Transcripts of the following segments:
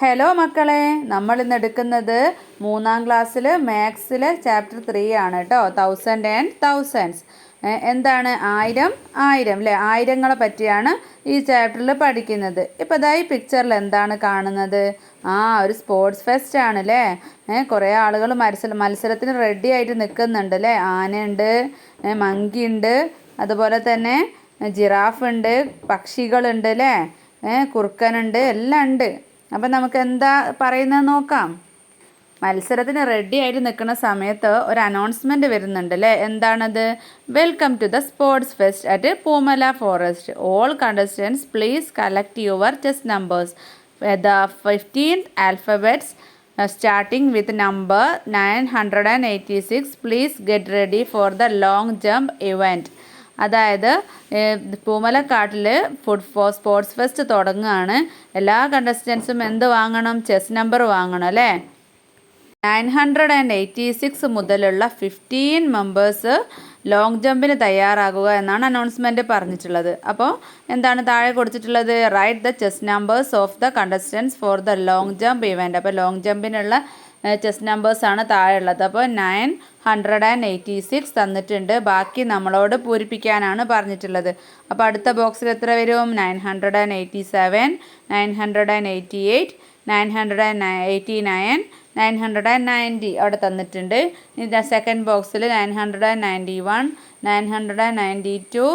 Hello മക്കളെ, നമ്മൾ ഇന്ന് എടുക്കുന്നത് 3ാം ക്ലാസ്സിൽ മാത്സിലെ ചാപ്റ്റർ 3 ആണ് കേട്ടോ. 1000 ആൻഡ് തൗസൻഡ്സ്. എന്താണ് ആയിരം അല്ലേ? ആയിരങ്ങളെ പറ്റിയാണ് ഈ ചാപ്റ്ററിൽ പഠിക്കുന്നത്. ഇപ്പോൾ ഇതാ ഈ പിക്ചറിൽ എന്താണ് കാണുന്നത്? ഒരു സ്പോർട്സ് ഫെസ്റ്റ് ആണ് അല്ലേ? കുറേ ആളുകൾ മത്സരത്തിന് റെഡി ആയിട്ട് നിൽക്കുന്നുണ്ട് അല്ലേ? ആനയുണ്ട്, മങ്കി ഉണ്ട്, അതുപോലെ തന്നെ ജിറാഫ് ഉണ്ട്, പക്ഷികളുണ്ട് അല്ലേ? കുറുക്കനുണ്ട്, എല്ലാം ഉണ്ട്. അപ്പം നമുക്ക് എന്താ പറയുന്നത് നോക്കാം. മത്സരത്തിന് റെഡി ആയിട്ട് നിൽക്കുന്ന സമയത്ത് ഒരു അനൗൺസ്മെൻറ്റ് വരുന്നുണ്ട് അല്ലേ? എന്താണത്? Welcome to the sports fest at Poomala forest. All contestants please collect your chest numbers. The 15th alphabets starting with number 986. Please get ready for the long jump event. അതായത് പൂമലക്കാട്ടിൽ സ്പോർട്സ് ഫെസ്റ്റ് തുടങ്ങുകയാണ്. എല്ലാ കണ്ടസ്റ്റൻസും എന്ത് വാങ്ങണം? Chess number വാങ്ങണം അല്ലേ? 986 മുതലുള്ള 15 members long ജമ്പിന് തയ്യാറാകുക എന്നാണ് announcement പറഞ്ഞിട്ടുള്ളത്. അപ്പോൾ എന്താണ് താഴെ കൊടുത്തിട്ടുള്ളത്? Write the chess numbers of the contestants for the long jump event. അപ്പോൾ ലോങ് ജമ്പിനുള്ള ചെസ് നമ്പേഴ്സാണ് താഴെ ഉള്ളത്. അപ്പോൾ 986 തന്നിട്ടുണ്ട്. ബാക്കി നമ്മളോട് പൂരിപ്പിക്കാനാണ് പറഞ്ഞിട്ടുള്ളത്. അപ്പോൾ അടുത്ത ബോക്സിൽ എത്ര വരും? 987, 988, 989, 990 അവിടെ തന്നിട്ടുണ്ട്. ഇനി സെക്കൻഡ് ബോക്സിൽ 991, 992,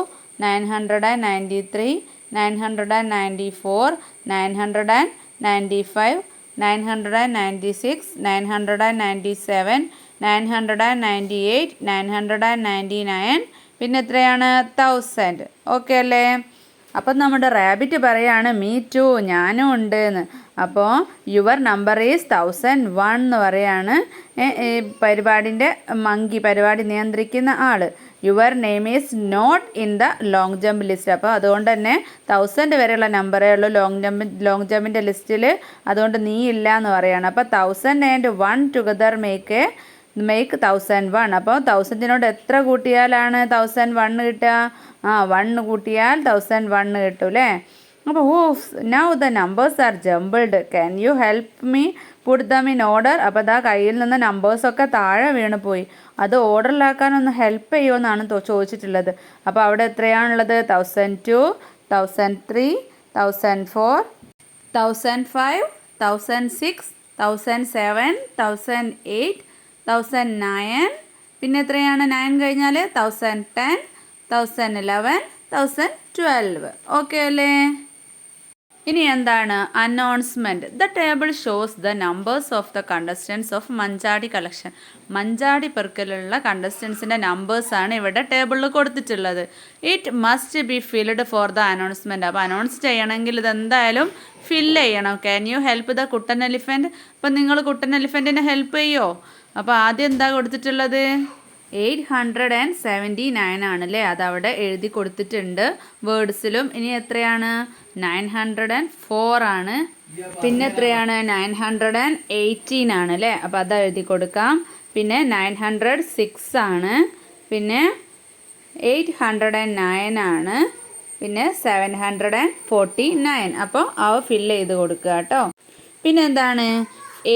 993, 994, 995, 996, 997, 998, 999, പിന്നെ എത്രയാണ്? 1000. ഓക്കെ അല്ലേ? അപ്പം നമ്മുടെ റാബിറ്റ് പറയാണ് മീ ടു, ഞാനും ഉണ്ട് എന്ന്. അപ്പോൾ യുവർ നമ്പർ ഈസ് 1001 എന്ന് പറയാണ് പരിപാടി നിയന്ത്രിക്കുന്ന ആൾ. Your name is not in the long jump list. അപ്പോൾ അതുകൊണ്ട് തന്നെ 1000 വരെയുള്ള നമ്പറേ ഉള്ളൂ ലോങ് ജമ്പിൻ്റെ ലിസ്റ്റിൽ. അതുകൊണ്ട് നീ ഇല്ല എന്ന് പറയാണ്. അപ്പോൾ 1000 and 1 ടുഗദർ മേക്ക് 1001. അപ്പോൾ 1000നോട് എത്ര കൂട്ടിയാലാണ് 1001 കിട്ടുക? 1 കൂട്ടിയാൽ 1001 കിട്ടും അല്ലേ? അപ്പോൾ now the numbers are jumbled, can you help me puttu them in order. അപ്പോൾ അതാ കയ്യിൽ നിന്ന് നമ്പേഴ്സൊക്കെ താഴെ വീണ് പോയി. അത് ഓർഡറിലാക്കാനൊന്ന് ഹെൽപ്പ് ചെയ്യുമെന്നാണ് ചോദിച്ചിട്ടുള്ളത്. അപ്പോൾ അവിടെ എത്രയാണുള്ളത്? 1002, 1003, 1004, 1005, 1006, 1007, 1008, 1009, പിന്നെ എത്രയാണ് 9 കഴിഞ്ഞാൽ? 1010, 1011, 1012. ഓക്കെ അല്ലേ? ഇനി എന്താണ് announcement? The table shows the numbers of the contestants of Manjadi collection. മഞ്ചാടി പെറുക്കലുള്ള കണ്ടസ്റ്റൻസിൻ്റെ നമ്പേഴ്സാണ് ഇവിടെ ടേബിളിൽ കൊടുത്തിട്ടുള്ളത്. It must be filled for the announcement. അപ്പോൾ അനൗൺസ് ചെയ്യണമെങ്കിൽ ഇതെന്തായാലും ഫില്ല് ചെയ്യണം. Can you help the Kuttan elephant? അപ്പം നിങ്ങൾ കുട്ടൻ എലിഫൻറ്റിനെ ഹെൽപ്പ് ചെയ്യുമോ? അപ്പോൾ ആദ്യം എന്താ കൊടുത്തിട്ടുള്ളത്? 879 ആണല്ലേ? അതവിടെ എഴുതി കൊടുത്തിട്ടുണ്ട് വേർഡ്സിലും. ഇനി എത്രയാണ്? 904 ആണ്. പിന്നെ എത്രയാണ്? 918 ആണ് അല്ലേ? അപ്പോൾ അത് എഴുതി കൊടുക്കാം. പിന്നെ 906 ആണ്. പിന്നെ 809 ആണ്. പിന്നെ 749. അപ്പോൾ അവ ഫില്ല് ചെയ്ത് കൊടുക്കുക കേട്ടോ. പിന്നെ എന്താണ്?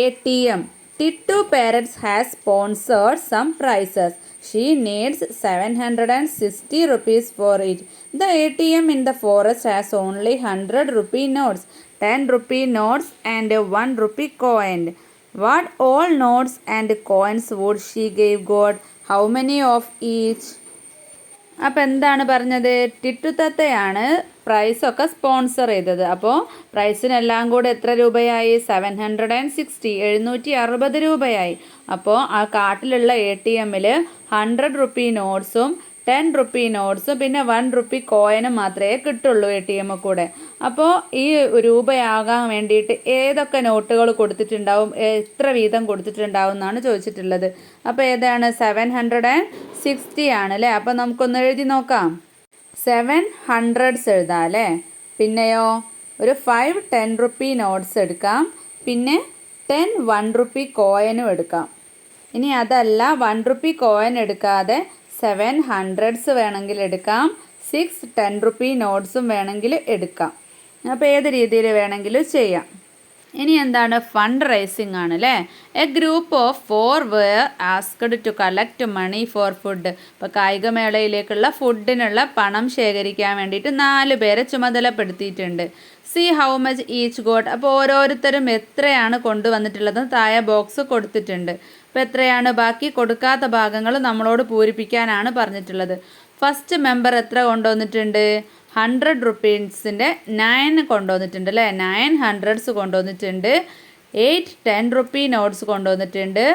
ATM. Tittu parents has sponsored some prizes. She needs 760 rupees for it. The ATM in the forest has only 100 rupee notes, 10 rupee notes and 1 rupee coin. What all notes and coins would she give God? How many of each? അപ്പോൾ എന്താണ് പറഞ്ഞത്? Tittu തത്തയാണ് പ്രൈസൊക്കെ sponsor ചെയ്തത്. അപ്പോൾ പ്രൈസിനെല്ലാം കൂടെ എത്ര രൂപയായി? 760, 760 രൂപയായി. അപ്പോൾ ആ കാട്ടിലുള്ള ATMൽ 100 റുപ്പി നോട്ട്സും 10 റുപ്പി നോട്ട്സും പിന്നെ 1 റുപ്പി കോയിനും മാത്രമേ കിട്ടുള്ളൂ ATM കൂടെ. അപ്പോൾ ഈ രൂപയാകാൻ വേണ്ടിയിട്ട് ഏതൊക്കെ നോട്ടുകൾ കൊടുത്തിട്ടുണ്ടാവും, എത്ര വീതം കൊടുത്തിട്ടുണ്ടാവും എന്നാണ് ചോദിച്ചിട്ടുള്ളത്. അപ്പോൾ ഏതാണ്? 760 ആണ് അല്ലേ? അപ്പോൾ നമുക്കൊന്ന് എഴുതി നോക്കാം. 700s എഴുതാം അല്ലേ? പിന്നെയോ ഒരു 5 10 റുപ്പി നോട്ട്സ് എടുക്കാം. പിന്നെ 10 1 റുപ്പി കോയിനും എടുക്കാം. ഇനി അതല്ല 1 റുപ്പി കോയിൻ എടുക്കാതെ 700s വേണമെങ്കിൽ എടുക്കാം. 6 10 റുപ്പി നോട്ട്സും വേണമെങ്കിൽ എടുക്കാം. അപ്പോൾ ഏത് രീതിയിൽ വേണമെങ്കിലും ചെയ്യാം. ഇനി എന്താണ് ഫണ്ട് റൈസിങ് ആണ് അല്ലേ. A group of 4 were asked to collect money for food. ഇപ്പോൾ കായികമേളയിലേക്കുള്ള ഫുഡിനുള്ള പണം ശേഖരിക്കാൻ വേണ്ടിയിട്ട് 4 പേരെ ചുമതലപ്പെടുത്തിയിട്ടുണ്ട്. See how much each got. അപ്പോൾ ഓരോരുത്തരും എത്രയാണ് കൊണ്ടുവന്നിട്ടുള്ളത് താഴെ ബോക്സ് കൊടുത്തിട്ടുണ്ട്. അപ്പോൾ എത്രയാണ്, ബാക്കി കൊടുക്കാത്ത ഭാഗങ്ങൾ നമ്മളോട് പൂരിപ്പിക്കാനാണ് പറഞ്ഞിട്ടുള്ളത്. ഫസ്റ്റ് മെമ്പർ എത്ര കൊണ്ടുവന്നിട്ടുണ്ട്, 100 റുപ്പീസിൻ്റെ 9 കൊണ്ടുവന്നിട്ടുണ്ട് അല്ലേ. 9 ഹൺഡ്രഡ്സ് കൊണ്ടുവന്നിട്ടുണ്ട്. 8 10 റുപ്പി നോട്ട്സ് കൊണ്ടുവന്നിട്ടുണ്ട്.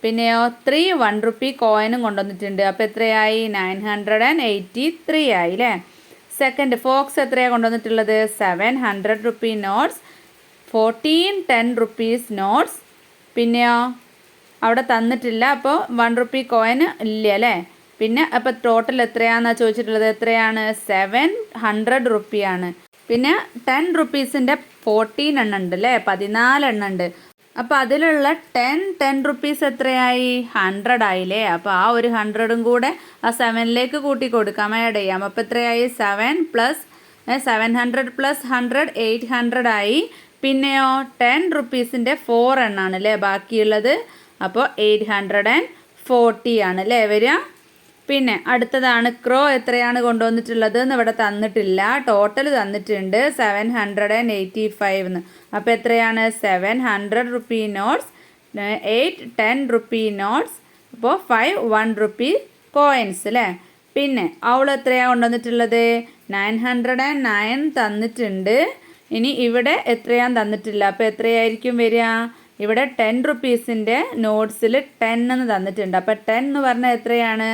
പിന്നെയോ 3 1 റുപ്പി കോയിനും കൊണ്ടുവന്നിട്ടുണ്ട്. അപ്പോൾ എത്രയായി, 983 ആയി അല്ലേ. സെക്കൻഡ് ഫോക്സ് എത്രയാണ് കൊണ്ടുവന്നിട്ടുള്ളത്, 700 റുപ്പി നോട്ട്സ്, 14 10 റുപ്പീസ് നോട്ട്സ്. പിന്നെയോ അവിടെ തന്നിട്ടില്ല, അപ്പോൾ 1 റുപ്പി കോയിന് ഇല്ല അല്ലേ. പിന്നെ അപ്പോൾ ടോട്ടൽ എത്രയാണെന്നാണ് ചോദിച്ചിട്ടുള്ളത്, എത്രയാണ്, 700 റുപ്പിയാണ്. പിന്നെ 10 റുപ്പീസിൻ്റെ 14 എണ്ണം ഉണ്ട് അല്ലേ, 14 എണ്ണം ഉണ്ട്. അപ്പോൾ അതിലുള്ള 10 റുപ്പീസ് എത്രയായി, 100 ആയില്ലേ. അപ്പോൾ ആ ഒരു 100ഉം കൂടെ ആ 7ലേക്ക് കൂട്ടി കൊടുക്കാം, ആഡ് ചെയ്യാം. അപ്പോൾ എത്രയായി, 700 പ്ലസ് 100 800 ആയി. പിന്നെയോ 10 റുപ്പീസിൻ്റെ 4 എണ്ണമാണ് അല്ലേ ബാക്കിയുള്ളത്. അപ്പോൾ 840 ആണ് അല്ലേ വരിക. പിന്നെ അടുത്തതാണ് ക്രോ എത്രയാണ് കൊണ്ടുവന്നിട്ടുള്ളത് എന്ന് ഇവിടെ തന്നിട്ടില്ല, ടോട്ടൽ തന്നിട്ടുണ്ട് 785 എന്ന്. അപ്പോൾ എത്രയാണ്, 700 റുപ്പി നോട്ട്സ്, 8 10 റുപ്പി നോട്ട്സ്, അപ്പോൾ 5 1 റുപ്പി കോയിൻസ് അല്ലേ. പിന്നെ അവൾ എത്രയാണ് കൊണ്ടുവന്നിട്ടുള്ളത്, 909 തന്നിട്ടുണ്ട്. ഇനി ഇവിടെ എത്രയാണ് തന്നിട്ടില്ല, അപ്പോൾ എത്രയായിരിക്കും വരിക, ഇവിടെ 10 റുപ്പീസിൻ്റെ നോട്ട്സിൽ 10 എന്ന് തന്നിട്ടുണ്ട്. അപ്പോൾ 10 എന്ന് പറഞ്ഞാൽ എത്രയാണ്,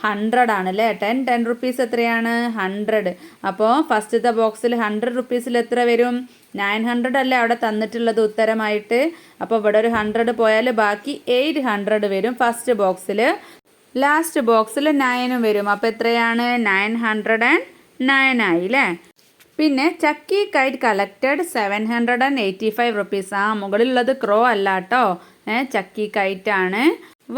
100 ആണ് അല്ലേ. 10 റുപ്പീസ് എത്രയാണ്, 100. അപ്പോൾ ഫസ്റ്റത്തെ ബോക്സിൽ 100 റുപ്പീസിൽ എത്ര വരും, 900 അല്ലേ അവിടെ തന്നിട്ടുള്ളത് ഉത്തരമായിട്ട്. അപ്പോൾ ഇവിടെ ഒരു 100 പോയാൽ ബാക്കി 800 വരും ഫസ്റ്റ് ബോക്സിൽ. ലാസ്റ്റ് ബോക്സിൽ 9 വരും. അപ്പോൾ എത്രയാണ്, 909 ആയി അല്ലേ. പിന്നെ ചക്കി കൈറ്റ് കളക്റ്റഡ് 785 റുപ്പീസ്. ആ മുകളിലുള്ളത് ക്രോ അല്ല കേട്ടോ, ചക്കി കൈറ്റ് ആണ്.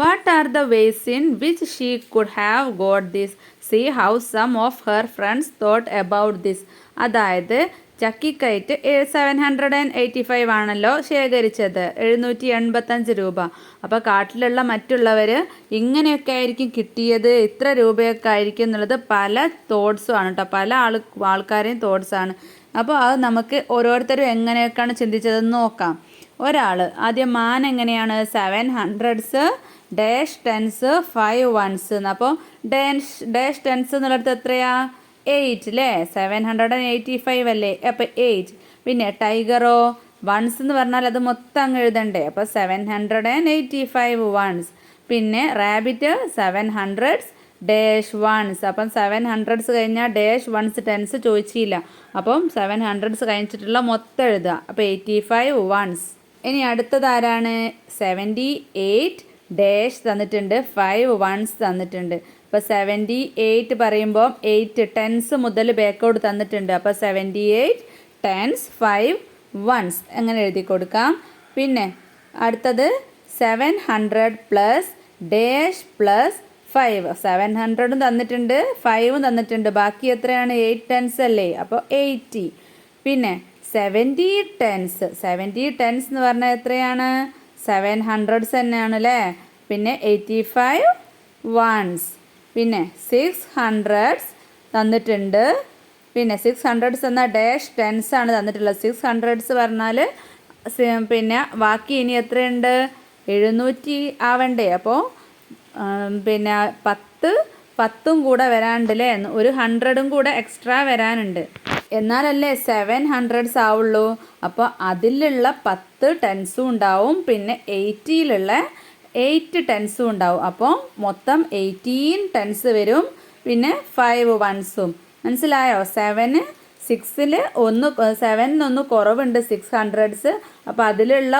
What are the ways in which she could have got this, see how some of her friends thought about this. അതായത് ചക്കി കൈറ്റ് 785 ആണല്ലോ ശേഖരിച്ചത്, 785 രൂപ. അപ്പോൾ കാട്ടിലുള്ള മറ്റുള്ളവർ ഇങ്ങനെയൊക്കെ ആയിരിക്കും കിട്ടിയത്, ഇത്ര രൂപയൊക്കെ ആയിരിക്കും എന്നുള്ളത് പല തോട്ട്സും ആണ് കേട്ടോ, പല ആൾക്കാരെയും തോട്ട്സാണ്. അപ്പോൾ അത് നമുക്ക് ഓരോരുത്തരും എങ്ങനെയൊക്കെയാണ് ചിന്തിച്ചതെന്ന് നോക്കാം. ഒരാൾ ആദ്യം മാൻ എങ്ങനെയാണ്, 700s ഡാഷ് 10s 5 1s എന്ന്. അപ്പോൾ ഡാഷ് 10s എന്നുള്ളത് എത്രയാ, 8 അല്ലേ. 785 അല്ലേ, അപ്പോൾ 8. പിന്നെ ടൈഗറോ, 1s എന്ന് പറഞ്ഞാൽ അത് മൊത്തം അങ്ങ് എഴുതണ്ടേ, അപ്പോൾ 785 1s. പിന്നെ റാബിറ്റ് 700s ഡാഷ് 1s, അപ്പം 700s കഴിഞ്ഞാൽ ഡാഷ് 1s 10s ചോദിച്ചില്ല, അപ്പം 700s കഴിഞ്ഞിട്ടുള്ള മൊത്തം എഴുതുക. അപ്പോൾ 85 1s. ഇനി അടുത്തത് ആരാണ്, 78 ഡാഷ് തന്നിട്ടുണ്ട്, 5 1s തന്നിട്ടുണ്ട്. അപ്പോൾ 78 പറയുമ്പോൾ 8 10s മുതൽ ബാക്കോട്ട് തന്നിട്ടുണ്ട്. അപ്പോൾ 78 10s 5 1s അങ്ങനെ എഴുതി കൊടുക്കാം. പിന്നെ അടുത്തത് 700 പ്ലസ് ഡാഷ് പ്ലസ് 5. 700ഉം തന്നിട്ടുണ്ട്, 5ഉം തന്നിട്ടുണ്ട്, ബാക്കി എത്രയാണ്, 8 10s അല്ലേ, അപ്പോൾ 80. പിന്നെ 70 10s എന്ന് പറഞ്ഞാൽ എത്രയാണ്, 700s തന്നെയാണ് അല്ലേ. പിന്നെ 85 1s. പിന്നെ 600s തന്നിട്ടുണ്ട്. പിന്നെ 600s എന്നാൽ ഡാഷ് 10s ആണ് തന്നിട്ടുള്ളത്. 600s പറഞ്ഞാൽ പിന്നെ ബാക്കി ഇനി എത്രയുണ്ട്, 700 ആവണ്ടേ. അപ്പോൾ പിന്നെ 10ഉം കൂടെ വരാനുണ്ടല്ലേ, ഒരു 100ഉം കൂടെ എക്സ്ട്രാ വരാനുണ്ട്, എന്നാലല്ലേ 700s ആവുള്ളൂ. അപ്പോൾ അതിലുള്ള 10 10സും ഉണ്ടാവും, പിന്നെ 80യിലുള്ള 8 10സും ഉണ്ടാവും. അപ്പോൾ മൊത്തം 18 10s വരും, പിന്നെ 5 1സും. മനസ്സിലായോ? 6ൽ 7 കുറവുണ്ട് 600s. അപ്പോൾ അതിലുള്ള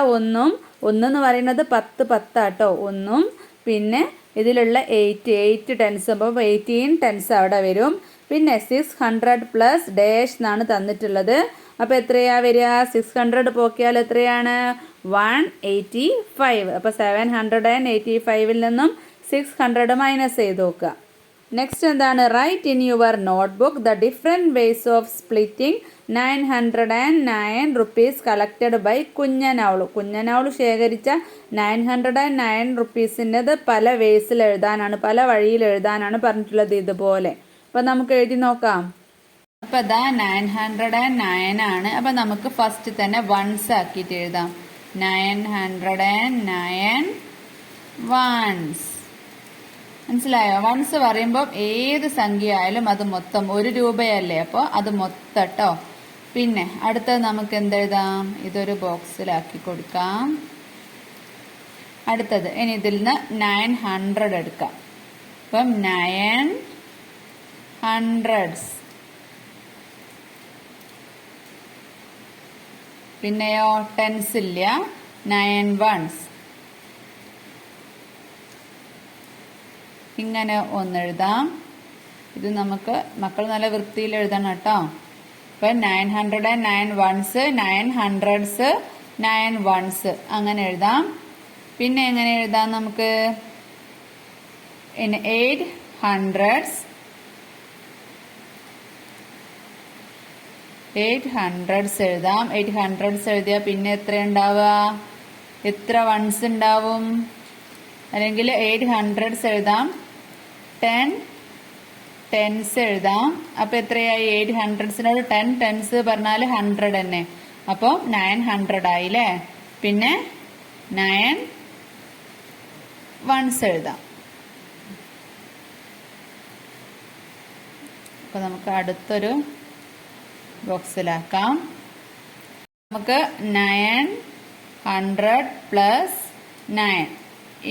ഒന്നെന്ന് പറയുന്നത് 10 ആട്ടോ, 1. പിന്നെ ഇതിലുള്ള 8 10s, അപ്പോൾ 18 10s അവിടെ വരും. പിന്നെ 600 പ്ലസ് ഡാഷ് എന്നാണ് തന്നിട്ടുള്ളത്. അപ്പോൾ എത്രയാ വരിക, 600 പോക്കിയാൽ എത്രയാണ്, 185. അപ്പോൾ 785ൽ നിന്നും 600 മൈനസ് ചെയ്ത് നോക്കുക. നെക്സ്റ്റ് എന്താണ്? Write in your notebook the different ways of splitting 909 rupees collected by Kunjan owl. Kunjan owl ശേഖരിച്ച 909 റുപ്പീസിൻ്റെത് പല വേസിൽ എഴുതാനാണ്, പല വഴിയിൽ എഴുതാനാണ് പറഞ്ഞിട്ടുള്ളത് ഇതുപോലെ. അപ്പം നമുക്ക് എഴുതി നോക്കാം. അപ്പം ഇതാ 909 ആണ്. അപ്പം നമുക്ക് ഫസ്റ്റ് തന്നെ വൺസ് ആക്കിയിട്ട് എഴുതാം. 909 വൺസ്. മനസ്സിലായോ? വൺസ് പറയുമ്പോൾ ഏത് സംഖ്യ ആയാലും അത് മൊത്തം 1 രൂപയല്ലേ, അപ്പോൾ അത് മൊത്തം കേട്ടോ. പിന്നെ അടുത്തത് നമുക്ക് എന്തെഴുതാം? ഇതൊരു ബോക്സിലാക്കി കൊടുക്കാം. അടുത്തത് ഇനി ഇതിൽ നിന്ന് 900 എടുക്കാം. അപ്പം 900. പിന്നെയോ ടെൻസ് ഇല്ല, 9 വൺസ്. ഇങ്ങനെ ഒന്നെഴുതാം. ഇത് നമുക്ക് മക്കൾ നല്ല വൃത്തിയിൽ എഴുതണം കേട്ടോ. ഇപ്പം 909 വൺസ്, 900s, 9 വൺസ് അങ്ങനെ എഴുതാം. പിന്നെ എങ്ങനെ എഴുതാം നമുക്ക്? 800s, 800s എഴുതാം. 800s എഴുതിയാൽ പിന്നെ എത്ര ഉണ്ടാവുക? എത്ര വൺസ് ഉണ്ടാവും? അല്ലെങ്കിൽ 800s എഴുതാം, 10 ടെൻസ് എഴുതാം. അപ്പം എത്രയായി? 800സിനോട് 10 ടെൻസ് പറഞ്ഞാൽ 100 തന്നെ. അപ്പോൾ 900 ആയില്ലേ. പിന്നെ 9 വൺസ് എഴുതാം. അപ്പോൾ നമുക്ക് അടുത്തൊരു ബോക്സിലാക്കാം. നമുക്ക് 900 പ്ലസ് 9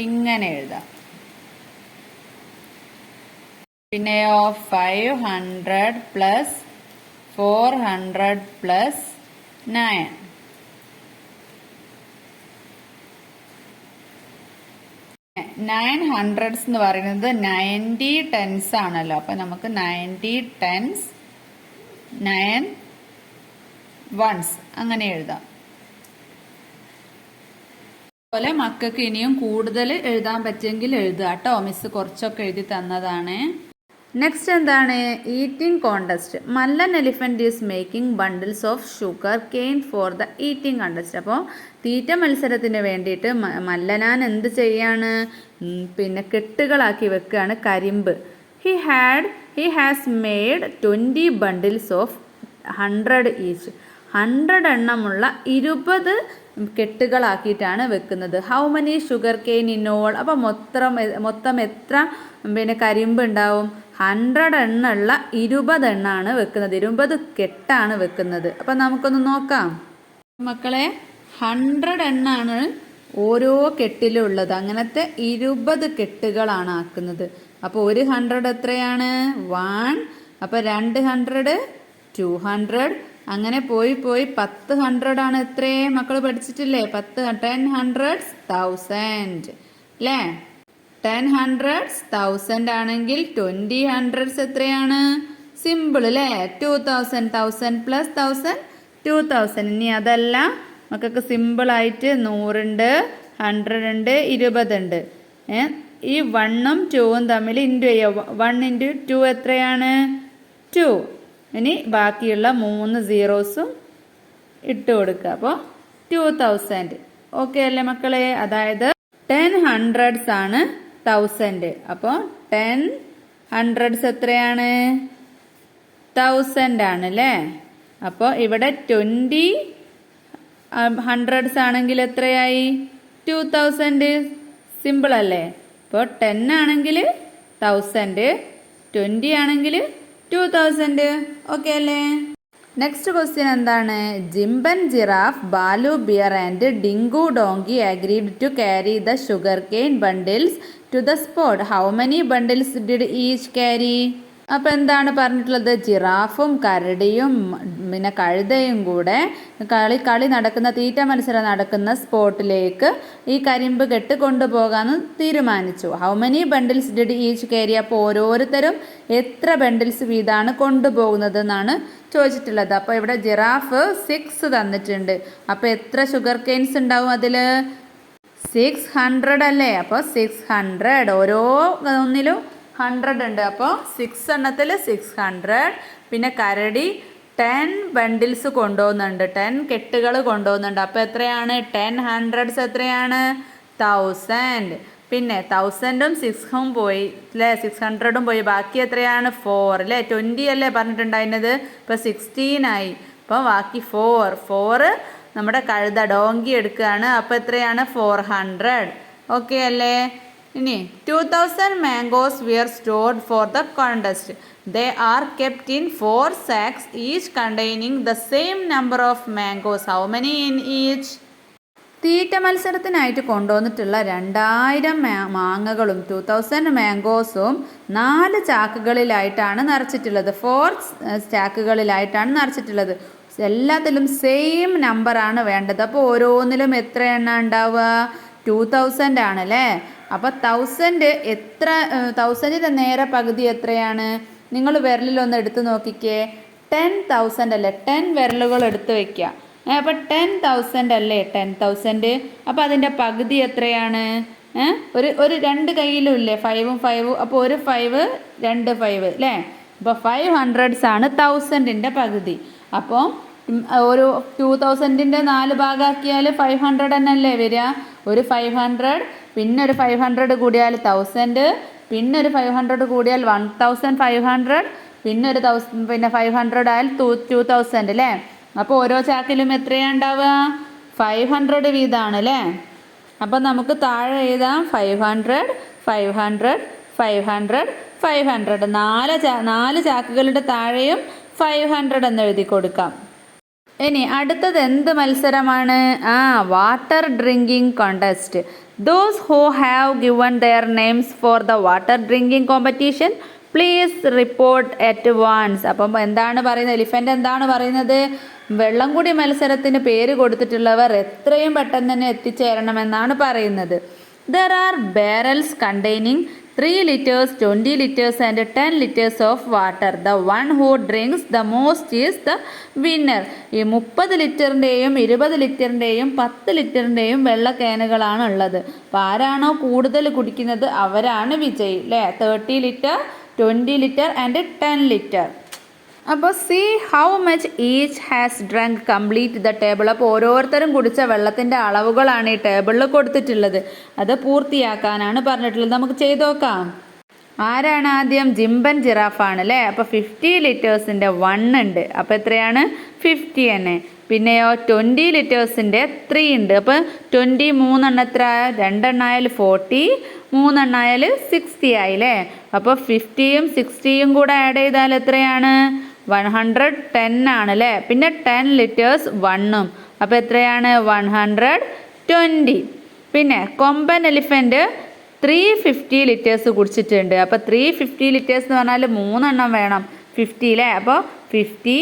ഇങ്ങനെ എഴുതാം. പിന്നെയോ 500 പ്ലസ് 400 പ്ലസ് 9. നയൻ ഹൺഡ്രഡ്സ് എന്ന് പറയുന്നത് 90 ടെൻസ് ആണല്ലോ. അപ്പൊ നമുക്ക് 90 ടെൻസ്, 9 വൺസ് അങ്ങനെ എഴുതാം. അതുപോലെ മക്കൾക്ക് ഇനിയും കൂടുതൽ എഴുതാൻ പറ്റുമെങ്കിൽ എഴുതുക കേട്ടോ. മിസ് കുറച്ചൊക്കെ എഴുതി തന്നതാണ്. നെക്സ്റ്റ് എന്താണ്? Eating contest. Mallan elephant is making bundles of sugar cane for the eating contest. അപ്പോൾ തീറ്റ മത്സരത്തിന് വേണ്ടിയിട്ട് മല്ലനാൻ എന്ത് ചെയ്യാണ്? പിന്നെ കെട്ടുകളാക്കി വെക്കുകയാണ് കരിമ്പ്. He has made 20 bundles of 100 each. 100 എണ്ണമുള്ള 20 കെട്ടുകളാക്കിയിട്ടാണ് വെക്കുന്നത്. How many sugar cane in all. അപ്പോൾ മൊത്തം എത്ര പിന്നെ കരിമ്പ് ഉണ്ടാവും? 100 എണ്ണമുള്ള 20 എണ്ണമാണ് വെക്കുന്നത്, 20 കെട്ടാണ് വെക്കുന്നത്. അപ്പം നമുക്കൊന്ന് നോക്കാം മക്കളെ. 100 എണ്ണമാണ് ഓരോ കെട്ടിലും ഉള്ളത്. അങ്ങനത്തെ 20 കെട്ടുകളാണ് ആക്കുന്നത്. അപ്പോൾ 100 എത്രയാണ്? 1. അപ്പോൾ 200, 200 അങ്ങനെ പോയി 10 ആണ്. എത്രയേ മക്കൾ പഠിച്ചിട്ടില്ലേ? 10 hundreds 1000 അല്ലേ? 10 hundreds 1000 ആണെങ്കിൽ 20 hundreds എത്രയാണ്? സിമ്പിൾ അല്ലേ? 2000. 1000 പ്ലസ് 1000 2000. ഇനി അതല്ല മക്കൾക്ക് സിമ്പിളായിട്ട് 100 ഉണ്ട്, 100 ഉണ്ട്, 20 ഉണ്ട്. ഈ 1ഉം 2ഉം തമ്മിൽ ഇൻറ്റു ചെയ്യുക. 1 × 2 എത്രയാണ്? 2. ഇനി ബാക്കിയുള്ള 3 സീറോസും ഇട്ട് കൊടുക്കുക. അപ്പോൾ 2000. ഓക്കെ അല്ലേ മക്കളെ? അതായത് 10 hundreds ആണ് 1000. അപ്പോൾ 10 hundreds എത്രയാണ്? 1000 ആണ് അല്ലേ? അപ്പോൾ ഇവിടെ 20 hundreds ആണെങ്കിൽ എത്രയായി? 2000. സിമ്പിൾ അല്ലേ? അപ്പോൾ 10 ആണെങ്കിൽ 1000, 20 ആണെങ്കിൽ 2000. ഓക്കെ അല്ലേ? നെക്സ്റ്റ് ക്വസ്റ്റ്യൻ എന്താണ്? Jimban giraffe, Balu bear and Dinku donkey agreed to carry the sugar cane bundles to the spot. How many bundles did each carry? അപ്പം എന്താണ് പറഞ്ഞിട്ടുള്ളത്? ജിറാഫും കരടിയും പിന്നെ കഴുതയും കൂടെ കളി നടക്കുന്ന തീറ്റ മത്സരം നടക്കുന്ന സ്പോട്ടിലേക്ക് ഈ കരിമ്പ് കെട്ട് കൊണ്ടുപോകാമെന്ന് തീരുമാനിച്ചു. How many bundles did each carry? അപ്പോൾ ഓരോരുത്തരും എത്ര ബണ്ടിൽസ് വീതമാണ് കൊണ്ടുപോകുന്നത് എന്നാണ് ചോദിച്ചിട്ടുള്ളത്. അപ്പോൾ ഇവിടെ ജിറാഫ് 6 തന്നിട്ടുണ്ട്. അപ്പോൾ എത്ര ഷുഗർ കെയിൻസ് ഉണ്ടാവും അതിൽ? 600 അല്ലേ? അപ്പോൾ 600. ഓരോ ഒന്നിലും 100 ഉണ്ട്. അപ്പോൾ 6 എണ്ണത്തിൽ 600. പിന്നെ കരടി 10 ബണ്ടിൽസ് കൊണ്ടുപോകുന്നുണ്ട്, 10 കെട്ടുകൾ കൊണ്ടുപോകുന്നുണ്ട്. അപ്പോൾ എത്രയാണ്? 10 ഹൺഡ്രഡ്സ് എത്രയാണ്? 1000. പിന്നെ 1000ഉം 6ഉം പോയി അല്ലേ, 600ഉം പോയി. ബാക്കി എത്രയാണ്? 4 അല്ലേ. 20 അല്ലേ പറഞ്ഞിട്ടുണ്ടായിരുന്നത്, ഇപ്പോൾ 16 ആയി. അപ്പോൾ ബാക്കി 4 നമ്മുടെ കഴുത ഡോങ്കി എടുക്കുകയാണ്. അപ്പോൾ എത്രയാണ്? 400. ഓക്കെ അല്ലേ. ഇനി 2000 mangoes were stored for the contest. They are kept in 4 sacks each containing the same number of mangoes. How many in each? തീറ്റ മത്സരത്തിനായിട്ട് കൊണ്ടുവന്നിട്ടുള്ള 2000 മാങ്ങകളും 2000 മാംഗോസും 4 ചാക്കുകളിലായിട്ടാണ് നിറച്ചിട്ടുള്ളത്. 4 ചാക്കുകളിലായിട്ടാണ് നിറച്ചിട്ടുള്ളത്. എല്ലാത്തിലും സെയിം നമ്പറാണ് വേണ്ടത്. അപ്പോൾ ഓരോന്നിലും എത്ര എണ്ണം ഉണ്ടാവുക? 2000 ആണല്ലേ. അപ്പോൾ 1000 എത്ര? 1000ൻ്റെ നേരെ പകുതി എത്രയാണ്? നിങ്ങൾ വിരലിലൊന്ന് എടുത്ത് നോക്കിക്കേ. 10,000 അല്ലേ. 10 വിരലുകൾ എടുത്ത് വയ്ക്കുക. അപ്പോൾ 10,000 അല്ലേ 10,000. അപ്പോൾ അതിൻ്റെ പകുതി എത്രയാണ്? ഒരു 2 കയ്യിലും ഇല്ലേ 5ഉം 5ഉം. അപ്പോൾ ഒരു 5, 2 5 അല്ലേ. അപ്പോൾ 500s ആണ് 1000ൻ്റെ പകുതി. അപ്പോൾ ഒരു 2000ൻ്റെ 4 ഭാഗമാക്കിയാൽ 500 തന്നെയല്ലേ വരിക. ഒരു 500, പിന്നെ ഒരു 500 കൂടിയാൽ 1000, പിന്നെ ഒരു 500 കൂടിയാൽ 1500, പിന്നെ ഒരു 500 ആയാൽ 2000 അല്ലേ. അപ്പോൾ ഓരോ ചാക്കിലും എത്രയാണ് ഉണ്ടാവുക? 500 വീതമാണ് അല്ലേ. അപ്പോൾ നമുക്ക് താഴെ എഴുതാം 500, 500, 500, 500. 4 ചാക്കുകളുടെ താഴെയും 500 എന്ന് എഴുതി കൊടുക്കാം. ഇനി അടുത്തത് എന്ത് മത്സരമാണ്? Water drinking contest. Those who have given their names for the water drinking competition, please report at once. അപ്പം എന്താണ് പറയുന്നത്? എലിഫൻ്റ് എന്താണ് പറയുന്നത്? വെള്ളം കുടി മത്സരത്തിന് പേര് കൊടുത്തിട്ടുള്ളവർ എത്രയും പെട്ടെന്ന് തന്നെ എത്തിച്ചേരണമെന്നാണ് പറയുന്നത്. There are barrels containing 3 liters, 20 liters and 10 liters of water. The one who drinks the most is the winner. ഈ 30 ലിറ്ററിൻ്റെയും 20 ലിറ്ററിൻ്റെയും 10 ലിറ്ററിൻ്റെയും വെള്ള ക്യാനുകളാണ് ഉള്ളത്. അപ്പോൾ ആരാണോ കൂടുതൽ കുടിക്കുന്നത് അവരാണ് വിജയി അല്ലേ. 30 ലിറ്റർ, 20 ലിറ്റർ ആൻഡ് 10 ലിറ്റർ. അപ്പോൾ see how much each has drunk complete the table. അപ്പോൾ ഓരോരുത്തരും കുടിച്ച വെള്ളത്തിൻ്റെ അളവുകളാണ് ഈ ടേബിളിൽ കൊടുത്തിട്ടുള്ളത്. അത് പൂർത്തിയാക്കാനാണ് പറഞ്ഞിട്ടുള്ളത്. നമുക്ക് ചെയ്ത് നോക്കാം. ആരാണ് ആദ്യം? ജിംബൻ ജിറാഫാണ് അല്ലേ. അപ്പോൾ 50 ലിറ്റേഴ്സിൻ്റെ 1 ഉണ്ട്. അപ്പോൾ എത്രയാണ്? 50 തന്നെ. പിന്നെയോ 20 ലിറ്റേഴ്സിൻ്റെ 3 ഉണ്ട്. അപ്പോൾ 23 എണ്ണം എത്ര? 2 എണ്ണായാൽ 40, 3 എണ്ണായാൽ 60 ആയില്ലേ. അപ്പോൾ 50യും 60യും കൂടെ ആഡ് ചെയ്താൽ എത്രയാണ്? 110 ആണ് അല്ലേ. പിന്നെ 10 ലിറ്റേഴ്സ് 1ഉം. അപ്പോൾ എത്രയാണ്? 120. പിന്നെ കൊമ്പൻ എലിഫൻ്റ് 350 ലിറ്റേഴ്സ് കുടിച്ചിട്ടുണ്ട്. അപ്പോൾ 350 ലിറ്റേഴ്സ് എന്ന് പറഞ്ഞാൽ 3 എണ്ണം വേണം 50 അല്ലേ. അപ്പോൾ 50,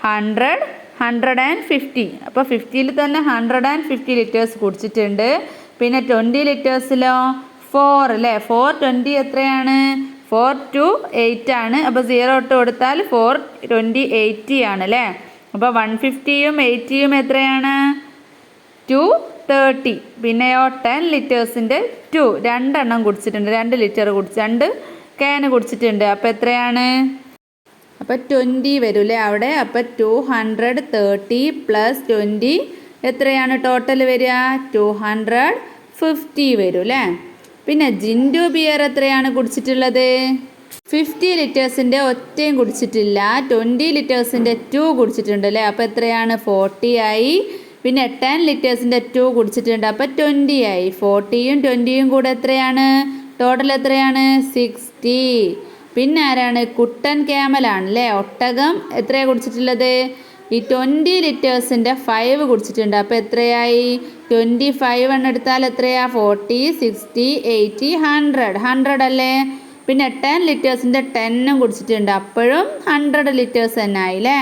100, 150. അപ്പോൾ 50ൽ തന്നെ 150 ലിറ്റേഴ്സ് കുടിച്ചിട്ടുണ്ട്. പിന്നെ 20 ലിറ്റേഴ്സിലോ 4 അല്ലേ. 420 എത്രയാണ്? 4 to 8 ആണ്. അപ്പോൾ 0 ഇട്ട് കൊടുത്താൽ 420 80 ആണ് അല്ലേ. അപ്പോൾ 150യും 80യും എത്രയാണ്? 230. പിന്നെയോ 10 ലിറ്റേഴ്സിൻ്റെ 2 എണ്ണം കുടിച്ചിട്ടുണ്ട്. 2 ലിറ്റർ 2 ക്യാന് കുടിച്ചിട്ടുണ്ട്. അപ്പോൾ എത്രയാണ്? അപ്പോൾ 20 വരൂല്ലേ അവിടെ. അപ്പോൾ 230 + 20 എത്രയാണ് ടോട്ടൽ വരിക? 250 വരും അല്ലേ. പിന്നെ ജിൻഡു ബിയർ എത്രയാണ് കുടിച്ചിട്ടുള്ളത്? 50 ലിറ്റേഴ്സിൻ്റെ ഒറ്റയും കുടിച്ചിട്ടില്ല. 20 ലിറ്റേഴ്സിൻ്റെ 2 കുടിച്ചിട്ടുണ്ട് അല്ലേ. അപ്പോൾ എത്രയാണ്? 40 ആയി. പിന്നെ 10 ലിറ്റേഴ്സിൻ്റെ 2 കുടിച്ചിട്ടുണ്ട്. അപ്പോൾ 20 ആയി. 40യും 20യും കൂടെ എത്രയാണ്? ടോട്ടൽ എത്രയാണ്? 60. പിന്നെ ആരാണ്? കുട്ടൻ ക്യാമലാണ് അല്ലേ. ഒട്ടകം എത്രയാണ് കുടിച്ചിട്ടുള്ളത്? ഈ 20 ലിറ്റേഴ്സിൻ്റെ 5 കുടിച്ചിട്ടുണ്ട്. അപ്പോൾ എത്രയായി? 25 എണ്ണം എടുത്താൽ എത്രയാ? 40, 60, 80, 100 അല്ലേ. പിന്നെ 10 ലിറ്റേഴ്സിൻ്റെ 10ഉം കുടിച്ചിട്ടുണ്ട്. അപ്പോഴും 100 ലിറ്റേഴ്സ് തന്നെ ആയില്ലേ.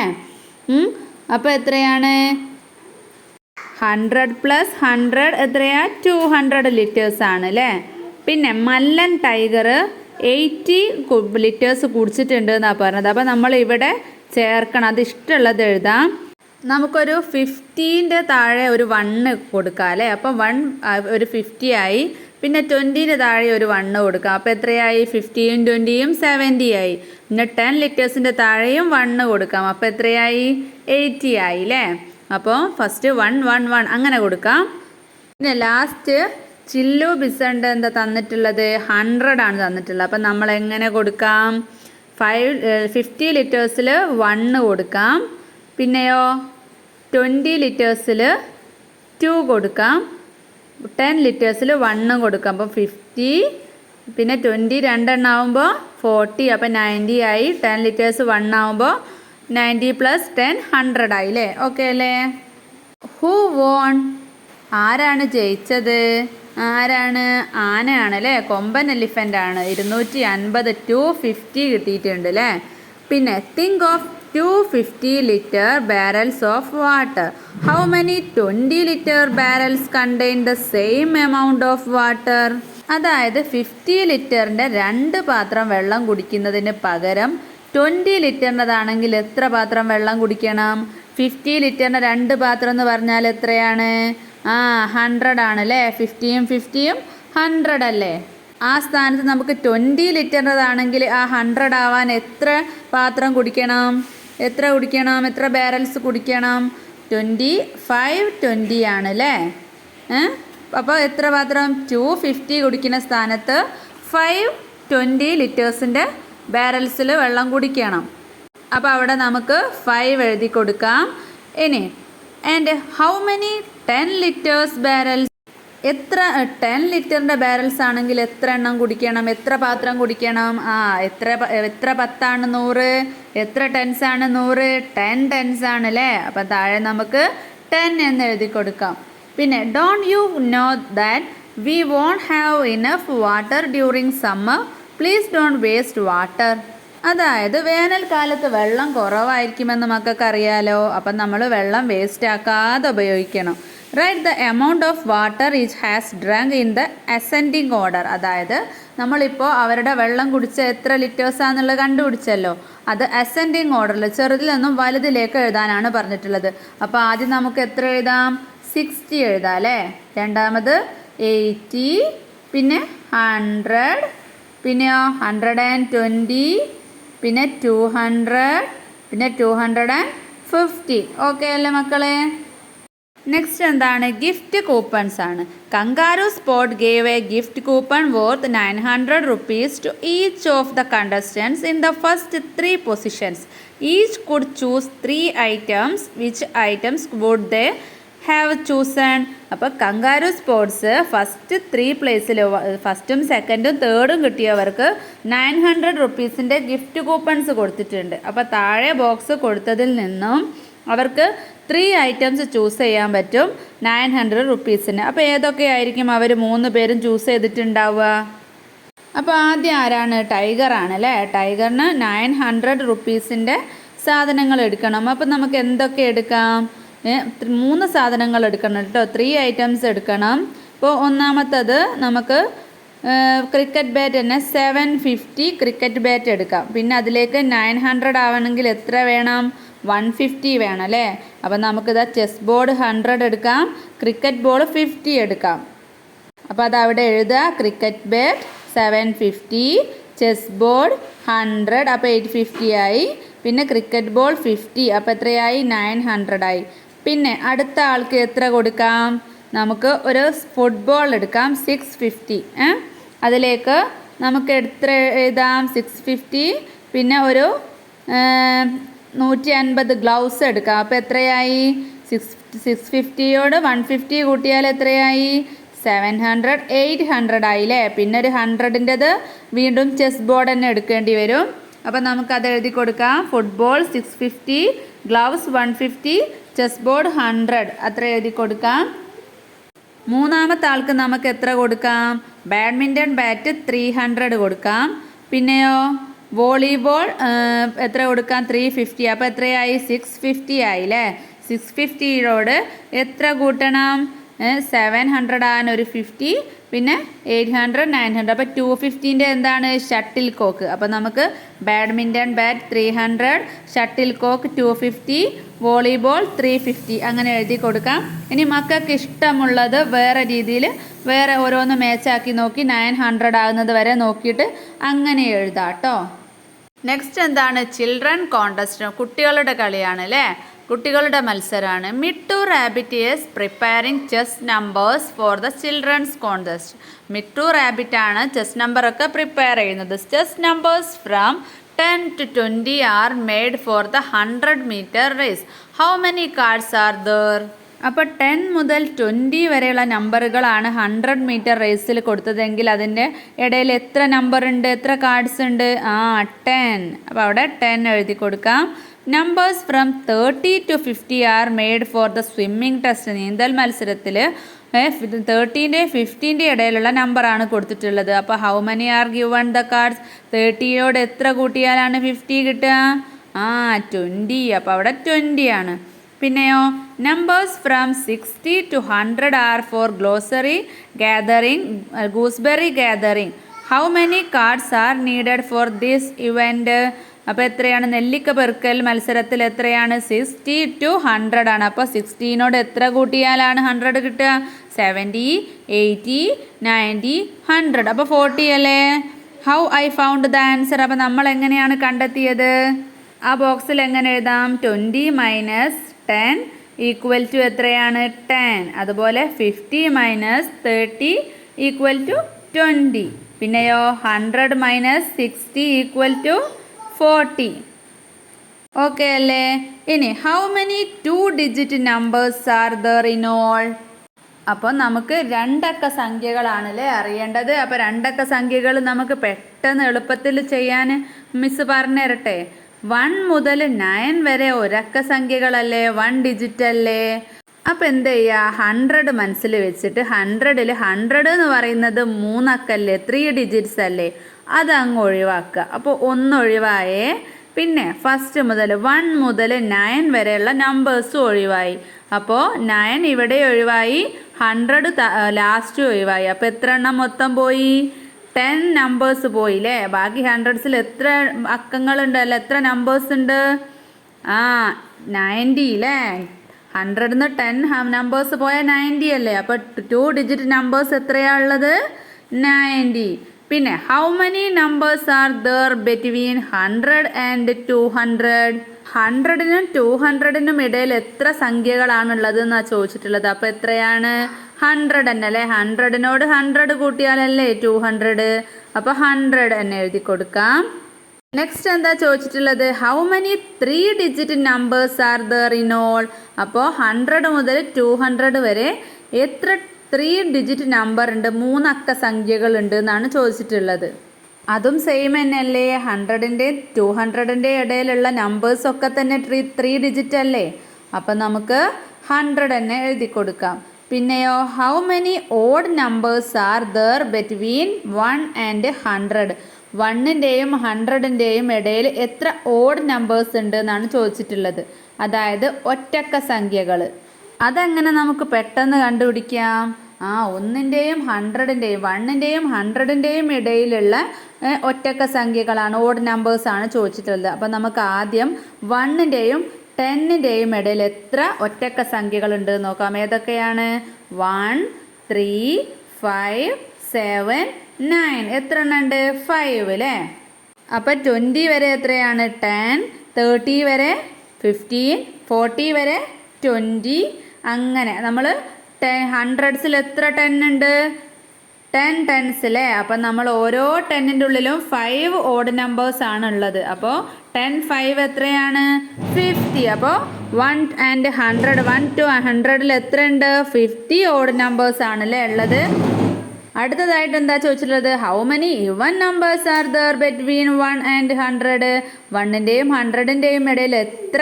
അപ്പോൾ എത്രയാണ്? 100 + 100 എത്രയാ? 200 ലിറ്റേഴ്സ് ആണ് അല്ലേ. പിന്നെ മല്ലൻ ടൈഗർ 80 ലിറ്റേഴ്സ് കുടിച്ചിട്ടുണ്ട് എന്നാണ് പറഞ്ഞത്. അപ്പോൾ നമ്മൾ ഇവിടെ ചേർക്കണം. അത് ഇഷ്ടമുള്ളത് എഴുതാം. നമുക്കൊരു 50ൻ്റെ താഴെ ഒരു 1 കൊടുക്കാം അല്ലേ. അപ്പം 1 ഒരു 50 ആയി. പിന്നെ 20ന് താഴെ ഒരു 1 കൊടുക്കാം. അപ്പോൾ എത്രയായി? 50യും 20യും 70 ആയി. പിന്നെ 10 ലിറ്റേഴ്സിൻ്റെ താഴെയും 1 കൊടുക്കാം. അപ്പോൾ എത്രയായി? 80 ആയി അല്ലേ. അപ്പോൾ ഫസ്റ്റ് 1 1 1 അങ്ങനെ കൊടുക്കാം. പിന്നെ ലാസ്റ്റ് ചില്ലു ബിസണ്ട് എന്താ തന്നിട്ടുള്ളത്? 100 ആണ് തന്നിട്ടുള്ളത്. അപ്പം നമ്മൾ എങ്ങനെ കൊടുക്കാം? 50 ലിറ്റേഴ്സിൽ 1 കൊടുക്കാം. പിന്നെയോ 20 ലിറ്റേഴ്സിൽ 2 കൊടുക്കാം. 10 ലിറ്റേഴ്സിൽ 1 കൊടുക്കാം. അപ്പം 50 പിന്നെ 20 രണ്ടെണ്ണം ആവുമ്പോൾ 40. അപ്പം 90 ആയി. 10 ലിറ്റേഴ്സ് 1 ആവുമ്പോൾ 90 + 10 100 ആയി അല്ലേ. ഓക്കെ അല്ലേ. Who won? ആരാണ് ജയിച്ചത്? ആരാണ്? ആനയാണ് അല്ലേ. കൊമ്പൻ എലിഫൻ്റ് ആണ്. 250 250 കിട്ടിയിട്ടുണ്ട് അല്ലേ. പിന്നെ think of 250 litre barrels of water. How many 20 litre barrels contain the same amount of water? അതായത് 50 ലിറ്ററിൻ്റെ 2 പാത്രം വെള്ളം കുടിക്കുന്നതിന് പകരം 20 ലിറ്ററിൻ്റെതാണെങ്കിൽ എത്ര പാത്രം വെള്ളം കുടിക്കണം? 50 ലിറ്ററിൻ്റെ 2 പാത്രം എന്ന് പറഞ്ഞാൽ എത്രയാണ്? 100 ആണ് അല്ലേ. 50യും 50യും 100 അല്ലേ. ആ സ്ഥാനത്ത് നമുക്ക് 20 ലിറ്ററിൻ്റെതാണെങ്കിൽ ആ 100 ആവാൻ എത്ര പാത്രം കുടിക്കണം? എത്ര ബാരൽസ് കുടിക്കണം? 20 ആണ് അല്ലേ. അപ്പോൾ എത്ര പാത്രം? 250 കുടിക്കുന്ന സ്ഥാനത്ത് 520 ലിറ്റേഴ്സിൻ്റെ ബാരൽസിൽ വെള്ളം കുടിക്കണം. അപ്പോൾ അവിടെ നമുക്ക് 5 എഴുതി കൊടുക്കാം. ഇനി and how many 10 litres barrels? എത്ര 10 ലിറ്ററിൻ്റെ ബാരൽസ് ആണെങ്കിൽ എത്ര എണ്ണം കുടിക്കണം? എത്ര പാത്രം കുടിക്കണം? എത്ര 10 ആണ് 100? എത്ര ടെൻസ് ആണ് 100? 10 ടെൻസ് ആണ് അല്ലേ. അപ്പം താഴെ നമുക്ക് 10 എന്ന് എഴുതി കൊടുക്കാം. പിന്നെ don't you know that we won't have enough water during summer? Please don't waste water. അതായത് വേനൽക്കാലത്ത് വെള്ളം കുറവായിരിക്കുമെന്ന് മക്കൾക്ക് അറിയാലോ. അപ്പം നമ്മൾ വെള്ളം വേസ്റ്റ് ആക്കാതെ ഉപയോഗിക്കണം. Write the amount of water each has drunk in the ascending order. അതായത് നമ്മളിപ്പോൾ അവരുടെ വെള്ളം കുടിച്ച എത്ര ലിറ്റേഴ്സാണെന്നുള്ളത് കണ്ടുപിടിച്ചല്ലോ. അത് അസെൻഡിങ് ഓർഡറിൽ ചെറുതിൽ നിന്നും വലുതിലേക്ക് എഴുതാനാണ് പറഞ്ഞിട്ടുള്ളത്. അപ്പോൾ ആദ്യം നമുക്ക് എത്ര എഴുതാം? 60 എഴുതാം അല്ലേ. രണ്ടാമത് 80, പിന്നെ 100, പിന്നെയോ 120, പിന്നെ 200, പിന്നെ 250. ഓക്കെ അല്ലേ മക്കളെ. നെക്സ്റ്റ് എന്താണ്? ഗിഫ്റ്റ് കൂപ്പൺസ് ആണ്. Kangaroo sport gave A gift coupon worth 900 rupees to each of the contestants in the first 3 positions. Each could choose 3 items. Which items would they have chosen? അപ്പോൾ kangaroo sports first 3 പ്ലേസിൽ ഫസ്റ്റും സെക്കൻഡും തേർഡും കിട്ടിയവർക്ക് 900 റുപ്പീസിൻ്റെ gift coupons കൊടുത്തിട്ടുണ്ട്. അപ്പോൾ താഴെ box കൊടുത്തതിൽ നിന്നും അവർക്ക് 3 items choose ചെയ്യാൻ പറ്റും 900 റുപ്പീസിന്. അപ്പോൾ ഏതൊക്കെയായിരിക്കും അവർ 3 പേരും ചൂസ് ചെയ്തിട്ടുണ്ടാവുക? അപ്പോൾ ആദ്യം ആരാണ്? ടൈഗറാണ് അല്ലേ. ടൈഗറിന് 900 റുപ്പീസിൻ്റെ സാധനങ്ങൾ എടുക്കണം. അപ്പോൾ നമുക്ക് എന്തൊക്കെ എടുക്കാം? 3 സാധനങ്ങൾ എടുക്കണം കേട്ടോ. 3 ഐറ്റംസ് എടുക്കണം. ഇപ്പോൾ ഒന്നാമത്തത് നമുക്ക് ക്രിക്കറ്റ് ബാറ്റ് തന്നെ 750 ക്രിക്കറ്റ് ബാറ്റ് എടുക്കാം. പിന്നെ അതിലേക്ക് 900 ആവണമെങ്കിൽ എത്ര വേണം? 150 വേണം അല്ലേ. അപ്പം നമുക്കിതാ ചെസ് ബോർഡ് 100 എടുക്കാം, ക്രിക്കറ്റ് ബോൾ 50 എടുക്കാം. അപ്പോൾ അതവിടെ എഴുതുക. ക്രിക്കറ്റ് ബാറ്റ് 750, ചെസ് ബോർഡ് 100, അപ്പോൾ 850 ആയി. പിന്നെ ക്രിക്കറ്റ് ബോൾ 50, അപ്പോൾ എത്രയായി? 900 ആയി. പിന്നെ അടുത്ത ആൾക്ക് എത്ര കൊടുക്കാം? നമുക്ക് ഒരു ഫുട്ബോൾ എടുക്കാം 650. അതിലേക്ക് നമുക്ക് എത്ര എഴുതാം? 650. പിന്നെ ഒരു 150 ഗ്ലൗസ് എടുക്കാം. അപ്പോൾ എത്രയായി? 650യോട് 150 കൂട്ടിയാൽ എത്രയായി? 700, 800 ആയില്ലേ. പിന്നെ ഒരു 100ൻ്റെത് വീണ്ടും ചെസ് ബോർഡ് തന്നെ എടുക്കേണ്ടി വരും. അപ്പോൾ നമുക്കത് എഴുതി കൊടുക്കാം. ഫുട്ബോൾ 650, ഗ്ലൗസ് 150, ചെസ് ബോർഡ് 100 അത്ര എഴുതി കൊടുക്കാം. മൂന്നാമത്തെ ആൾക്ക് നമുക്ക് എത്ര കൊടുക്കാം? ബാഡ്മിൻ്റൺ ബാറ്റ് 300 കൊടുക്കാം. പിന്നെയോ വോളിബോൾ എത്ര കൊടുക്കാം? 350. അപ്പോൾ എത്രയായി? 650 ആയില്ലേ. 650യോട് എത്ര കൂട്ടണം? 700 ആണ് ഒരു 50, പിന്നെ 800 900. അപ്പോൾ 250ൻ്റെ എന്താണ് ഷട്ടിൽ കോക്ക്. അപ്പോൾ നമുക്ക് badminton bat 300, shuttle cock 250, volleyball 350 അങ്ങനെ എഴുതി കൊടുക്കാം. ഇനി മക്കൾക്ക് ഇഷ്ടമുള്ളത് വേറെ രീതിയിൽ വേറെ ഓരോന്ന് മാച്ചാക്കി നോക്കി 900 ആകുന്നത് വരെ നോക്കിയിട്ട് അങ്ങനെ എഴുതാം കേട്ടോ. നെക്സ്റ്റ് എന്താണ് ചിൽഡ്രൻ കോൺടെസ്റ്റ്, കുട്ടികളുടെ കളിയാണ് അല്ലേ, കുട്ടികളുടെ മത്സരമാണ്. Mittu rabbit is preparing chess numbers for the children's contest. Mittu rabbit ആണ് ചെസ് നമ്പറൊക്കെ പ്രിപ്പയർ ചെയ്യുന്നത്. Chess numbers from 10 to 20 are made for the 100 meter race. How many cards are there? അപ്പോൾ 10 മുതൽ 20 വരെയുള്ള നമ്പറുകളാണ് 100 മീറ്റർ റേസിൽ കൊടുത്തതെങ്കിൽ അതിൻ്റെ ഇടയിൽ എത്ര നമ്പർ ഉണ്ട്, എത്ര കാർഡ്സ് ഉണ്ട്? 10. അപ്പോൾ അവിടെ 10 എഴുതി കൊടുക്കാം. Numbers from 30 to 50 are made for the swimming test. നീന്തൽ മത്സരത്തിൽ 30ൻ്റെയും 50ൻ്റെയും ഇടയിലുള്ള നമ്പറാണ് കൊടുത്തിട്ടുള്ളത്. അപ്പോൾ how many are given the cards? 30യോട് എത്ര കൂട്ടിയാലാണ് 50 കിട്ടുക? 20. അപ്പോൾ അവിടെ 20 ആണ്. പിന്നെയോ numbers from 60 to 100 are for glossary gathering, gooseberry gathering. How many cards are needed for this event? അപ്പോൾ എത്രയാണ്? നെല്ലിക്ക പെറുക്കൽ മത്സരത്തിൽ എത്രയാണ്? 60 to 100 ആണ്. അപ്പോൾ 16നോട് എത്ര കൂട്ടിയാലാണ് 100 കിട്ടുക? 70, 80, 90, 100. അപ്പോൾ 40 അല്ലേ? How I found the answer. അപ്പോൾ നമ്മൾ എങ്ങനെയാണ് കണ്ടെത്തിയത്? ആ ബോക്സിൽ എങ്ങനെ എഴുതാം? 20 മൈനസ് 10 ഈക്വൽ ടു എത്രയാണ്? 10. അതുപോലെ 50 മൈനസ് 30 ഈക്വൽ ടു 20. പിന്നെയോ 100 മൈനസ് 60 ഈക്വൽ ടു 40. ഓക്കെ അല്ലേ? ഇനി how many 2 digit numbers are there in all? അപ്പോൾ നമുക്ക് 2 അക്ക സംഖ്യകളാണല്ലേ അറിയേണ്ടത്. അപ്പോൾ 2 അക്ക സംഖ്യകൾ നമുക്ക് പെട്ടെന്ന് എളുപ്പത്തിൽ ചെയ്യാൻ മിസ് പറഞ്ഞു തരട്ടെ. 1 മുതൽ 9 വരെ ഒരക്ക സംഖ്യകളല്ലേ, 1 ഡിജിറ്റ് അല്ലേ. അപ്പോൾ എന്ത് ചെയ്യുക? 100 മനസ്സിൽ വെച്ചിട്ട് 100ൽ 100 എന്ന് പറയുന്നത് 3 അക്കല്ലേ, 3 ഡിജിറ്റ്സ് അല്ലേ, അതങ്ങ് ഒഴിവാക്കുക. അപ്പോൾ 1 ഒഴിവായേ. പിന്നെ ഫസ്റ്റ് മുതൽ 1 മുതൽ 9 വരെയുള്ള നമ്പേഴ്സും ഒഴിവായി. അപ്പോൾ 9 ഇവിടെ ഒഴിവായി, 100 ലാസ്റ്റ് ഒഴിവായി. അപ്പോൾ എത്ര എണ്ണം മൊത്തം പോയി? 10 നമ്പേഴ്സ് പോയില്ലേ. ബാക്കി 100ൽ എത്ര അക്കങ്ങളുണ്ട്, അല്ല എത്ര നമ്പേഴ്സ് ഉണ്ട്? 90 അല്ലേ. 100ന്ന് 10 നമ്പേഴ്സ് പോയാൽ 90 അല്ലേ. അപ്പോൾ 2 ഡിജിറ്റ് നമ്പേഴ്സ് എത്രയാണ് ഉള്ളത്? 90. പിന്നെ how many numbers are there between 100 and 200? 100നും 200നും ഇടയിൽ എത്ര സംഖ്യകളാണുള്ളത് എന്നാണ് ചോദിച്ചിട്ടുള്ളത്. അപ്പോൾ എത്രയാണ്? 100 തന്നെ അല്ലേ. 100നോട് 100 കൂട്ടിയാലല്ലേ 200. അപ്പോൾ 100 തന്നെ എഴുതി കൊടുക്കാം. നെക്സ്റ്റ് എന്താ ചോദിച്ചിട്ടുള്ളത്? How many 3 digit numbers are there in all? അപ്പോൾ 100 മുതൽ 200 വരെ എത്ര 3 ഡിജിറ്റ് നമ്പർ ഉണ്ട്, 3 അക്ക സംഖ്യകളുണ്ട് എന്നാണ് ചോദിച്ചിട്ടുള്ളത്. അതും സെയിം തന്നെയല്ലേ. 100ൻ്റെയും 200ൻ്റെയും ഇടയിലുള്ള നമ്പേഴ്സൊക്കെ തന്നെ 3 ഡിജിറ്റ് അല്ലേ. അപ്പം നമുക്ക് 100 തന്നെ എഴുതി കൊടുക്കാം. പിന്നെയോ how many odd numbers are there between 1 and 100? 1ൻ്റെയും 100ൻ്റെയും ഇടയിൽ എത്ര ഓഡ് നമ്പേഴ്സ് ഉണ്ട് എന്നാണ് ചോദിച്ചിട്ടുള്ളത്. അതായത് ഒറ്റക്ക സംഖ്യകൾ. അതെങ്ങനെ നമുക്ക് പെട്ടെന്ന് കണ്ടുപിടിക്കാം? 1ൻ്റെയും 100ൻ്റെയും 1ൻ്റെയും 100ൻ്റെയും ഇടയിലുള്ള ഒറ്റക്ക സംഖ്യകളാണ്, ഓഡ് നമ്പേഴ്സാണ് ചോദിച്ചിട്ടുള്ളത്. അപ്പോൾ നമുക്ക് ആദ്യം 1ൻ്റെയും 10ൻ്റെയും ഇടയിൽ എത്ര ഒറ്റക്ക സംഖ്യകളുണ്ട് നോക്കാം. ഏതൊക്കെയാണ്? 1, 3, 5, 7, 9. എത്ര എണ്ണം ഉണ്ട്? 5 അല്ലേ. അപ്പോൾ 20 വരെ എത്രയാണ്? 10, 30 വരെ 15, 40 വരെ 20. അങ്ങനെ നമ്മൾ 100ൽ എത്ര 10 ഉണ്ട്? 10 10s അല്ലേ. അപ്പം നമ്മൾ ഓരോ 10ൻ്റെ ഉള്ളിലും 5 ഓഡ് നമ്പേഴ്സ് ആണ് ഉള്ളത്. അപ്പോൾ 10 5 എത്രയാണ്? 50. അപ്പോൾ 1 ആൻഡ് 100, 1 to 100ൽ എത്ര ഉണ്ട്? 50 ഓഡ് നമ്പേഴ്സ് ആണല്ലേ ഉള്ളത്. അടുത്തതായിട്ട് എന്താ ചോദിച്ചിട്ടുള്ളത്? ഹൗ മെനി ഇവൻ numbers are there between 1 and 100? 1ൻ്റെയും 100ൻ്റെയും ഇടയിൽ എത്ര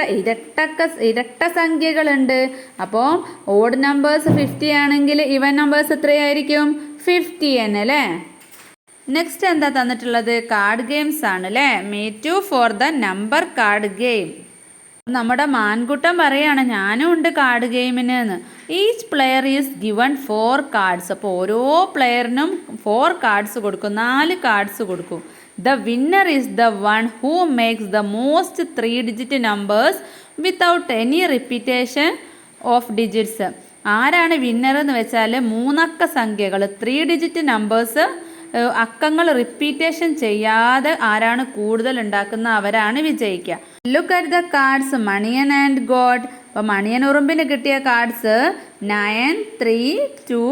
ഇരട്ട സംഖ്യകളുണ്ട്? അപ്പോൾ ഓഡ് നമ്പേഴ്സ് 50 ആണെങ്കിൽ ഇവൻ നമ്പേഴ്സ് എത്രയായിരിക്കും? 50 തന്നെ അല്ലേ. നെക്സ്റ്റ് എന്താ തന്നിട്ടുള്ളത്? കാർഡ് ഗെയിംസ് ആണ് അല്ലേ. Meet for the number card game. നമ്മുടെ മാൻകുട്ടൻ പറയാണ് ഞാനും ഉണ്ട് കാർഡ് ഗെയിമിന് എന്ന്. Each player is given 4 cards. അപ്പോൾ ഓരോ പ്ലെയറിനും 4 കാർഡ്സ് കൊടുക്കും, 4 കാർഡ്സ് കൊടുക്കും. The winner is the one who makes the most 3 digit numbers without any repetition of digits. ആരാണ് വിന്നർ എന്ന് വെച്ചാൽ 3 അക്ക സംഖ്യകൾ 3 ഡിജിറ്റ് നമ്പേഴ്സ് അക്കങ്ങൾ റിപ്പീറ്റേഷൻ ചെയ്യാതെ ആരാണ് കൂടുതൽ ഉണ്ടാക്കുന്ന അവരാണ് വിജയിക്കുക. Look at the cards Maniyan and god. അപ്പോൾ മണിയൻ ഉറുമ്പിന് കിട്ടിയ cards 9, 3, 2,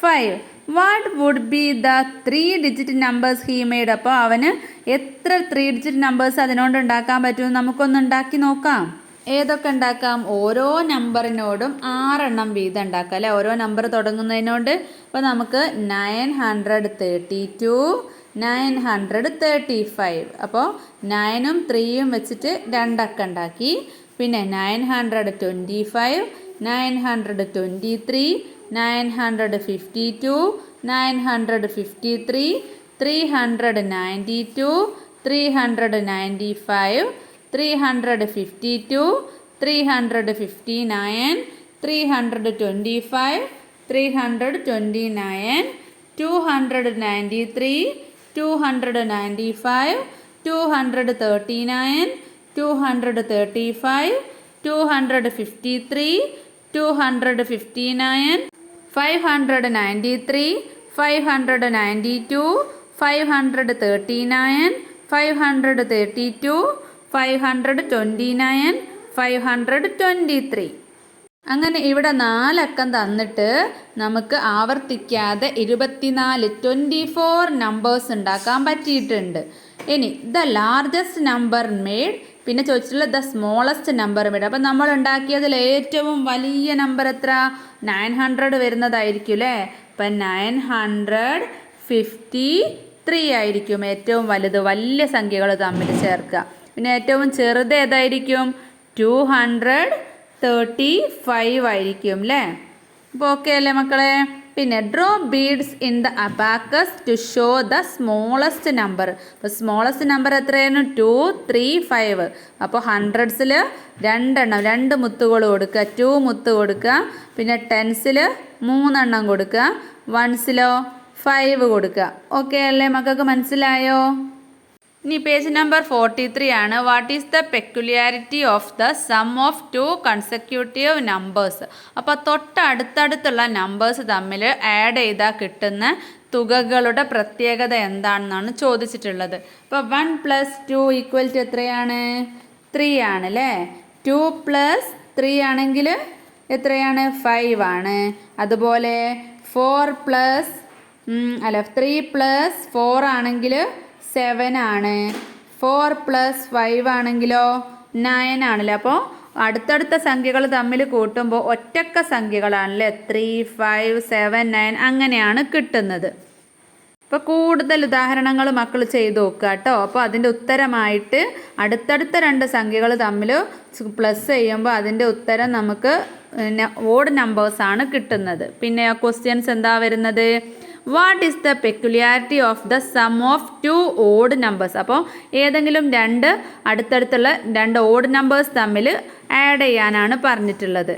5. What would be the 3 digit numbers he made. അപ്പോൾ അവന് എത്ര 3 ഡിജിറ്റ് നമ്പേഴ്സ് അതിനോട് ഉണ്ടാക്കാൻ പറ്റും? നമുക്കൊന്ന് ഉണ്ടാക്കി നോക്കാം. ഏതൊക്കെ ഉണ്ടാക്കാം? ഓരോ നമ്പറിനോടും 6 എണ്ണം വീതം ഉണ്ടാക്കാം അല്ലേ, ഓരോ നമ്പർ തുടങ്ങുന്നതിനോട്. അപ്പോൾ നമുക്ക് 932, 935. അപ്പോൾ 9ഉം 3ഉം വെച്ചിട്ട് 2 അക്കം ഉണ്ടാക്കി. പിന്നെ 925, 923, 952, 953, 392, 395, 352, 359, 325, 329, 293, 295, 239, 235, 253, 259, 593, 592, 539, 532, 529, 523. അങ്ങനെ ഇവിടെ 4 അക്കം തന്നിട്ട് നമുക്ക് ആവർത്തിക്കാതെ 24 നമ്പേഴ്സ് ഉണ്ടാക്കാൻ പറ്റിയിട്ടുണ്ട്. ഇനി ദ ലാർജസ്റ്റ് നമ്പർ മെയ്ഡ്, പിന്നെ ചോദിച്ചിട്ടുള്ള ദ സ്മോളസ്റ്റ് നമ്പർ മെയ്ഡ്. അപ്പം നമ്മൾ ഉണ്ടാക്കിയതിൽ ഏറ്റവും വലിയ നമ്പർ എത്ര? 900 വരുന്നതായിരിക്കും അല്ലേ. അപ്പം 953 ആയിരിക്കും ഏറ്റവും വലുത്, വലിയ സംഖ്യകൾ തമ്മിൽ ചേർക്കുക. പിന്നെ ഏറ്റവും ചെറുത് ഏതായിരിക്കും? 235 ആയിരിക്കും അല്ലേ. അപ്പോൾ ഓക്കെ അല്ലേ മക്കളെ. പിന്നെ draw beads in the abacus to show the smallest number. അപ്പോൾ സ്മോളസ്റ്റ് നമ്പർ എത്രയാണ്? 2, 3, 5. അപ്പോൾ 100സിൽ 2 എണ്ണം 2 മുത്തുകൾ കൊടുക്കുക, 2 മുത്ത് കൊടുക്കുക. പിന്നെ 10സിൽ 3 എണ്ണം കൊടുക്കുക, 1സിലോ 5 കൊടുക്കുക. ഓക്കെ അല്ലേ മക്കൾക്ക്, മനസ്സിലായോ? ഇനി പേജ് നമ്പർ 43 ആണ്. What is the peculiarity of the sum of 2 കൺസെക്യൂട്ടീവ് numbers. അപ്പോൾ തൊട്ടടുത്തടുത്തുള്ള നമ്പേഴ്സ് തമ്മിൽ ആഡ് ചെയ്താൽ കിട്ടുന്ന തുകകളുടെ പ്രത്യേകത എന്താണെന്നാണ് ചോദിച്ചിട്ടുള്ളത്. അപ്പോൾ 1 + 2 = എത്രയാണ്? 3 ആണ് അല്ലേ. 2 + 3 ആണെങ്കിൽ എത്രയാണ്? 5 ആണ്. അതുപോലെ 3 + 4 ആണെങ്കിൽ 7 ആണ്. 4 + 5 ആണെങ്കിലോ 9 ആണല്ലേ. അപ്പോൾ അടുത്തടുത്ത സംഖ്യകൾ തമ്മിൽ കൂട്ടുമ്പോൾ ഒറ്റക്ക സംഖ്യകളാണല്ലേ. 3, 5, 7, 9 അങ്ങനെയാണ് കിട്ടുന്നത്. അപ്പോൾ കൂടുതൽ ഉദാഹരണങ്ങൾ മക്കൾ ചെയ്ത് നോക്കുക കേട്ടോ. അപ്പോൾ അതിൻ്റെ ഉത്തരമായിട്ട് അടുത്തടുത്ത 2 സംഖ്യകൾ തമ്മിൽ പ്ലസ് ചെയ്യുമ്പോൾ അതിൻ്റെ ഉത്തരം നമുക്ക് ഓഡ് നമ്പേഴ്സാണ് കിട്ടുന്നത്. പിന്നെ ക്വസ്റ്റ്യൻസ് എന്താ വരുന്നത്? What is the peculiarity of the sum of 2 odd numbers. അപ്പോൾ ഏതെങ്കിലും 2 അടുത്തടുത്തുള്ള 2 ഓഡ് നമ്പേഴ്സ് തമ്മിൽ ആഡ് ചെയ്യാനാണ് പറഞ്ഞിട്ടുള്ളത്.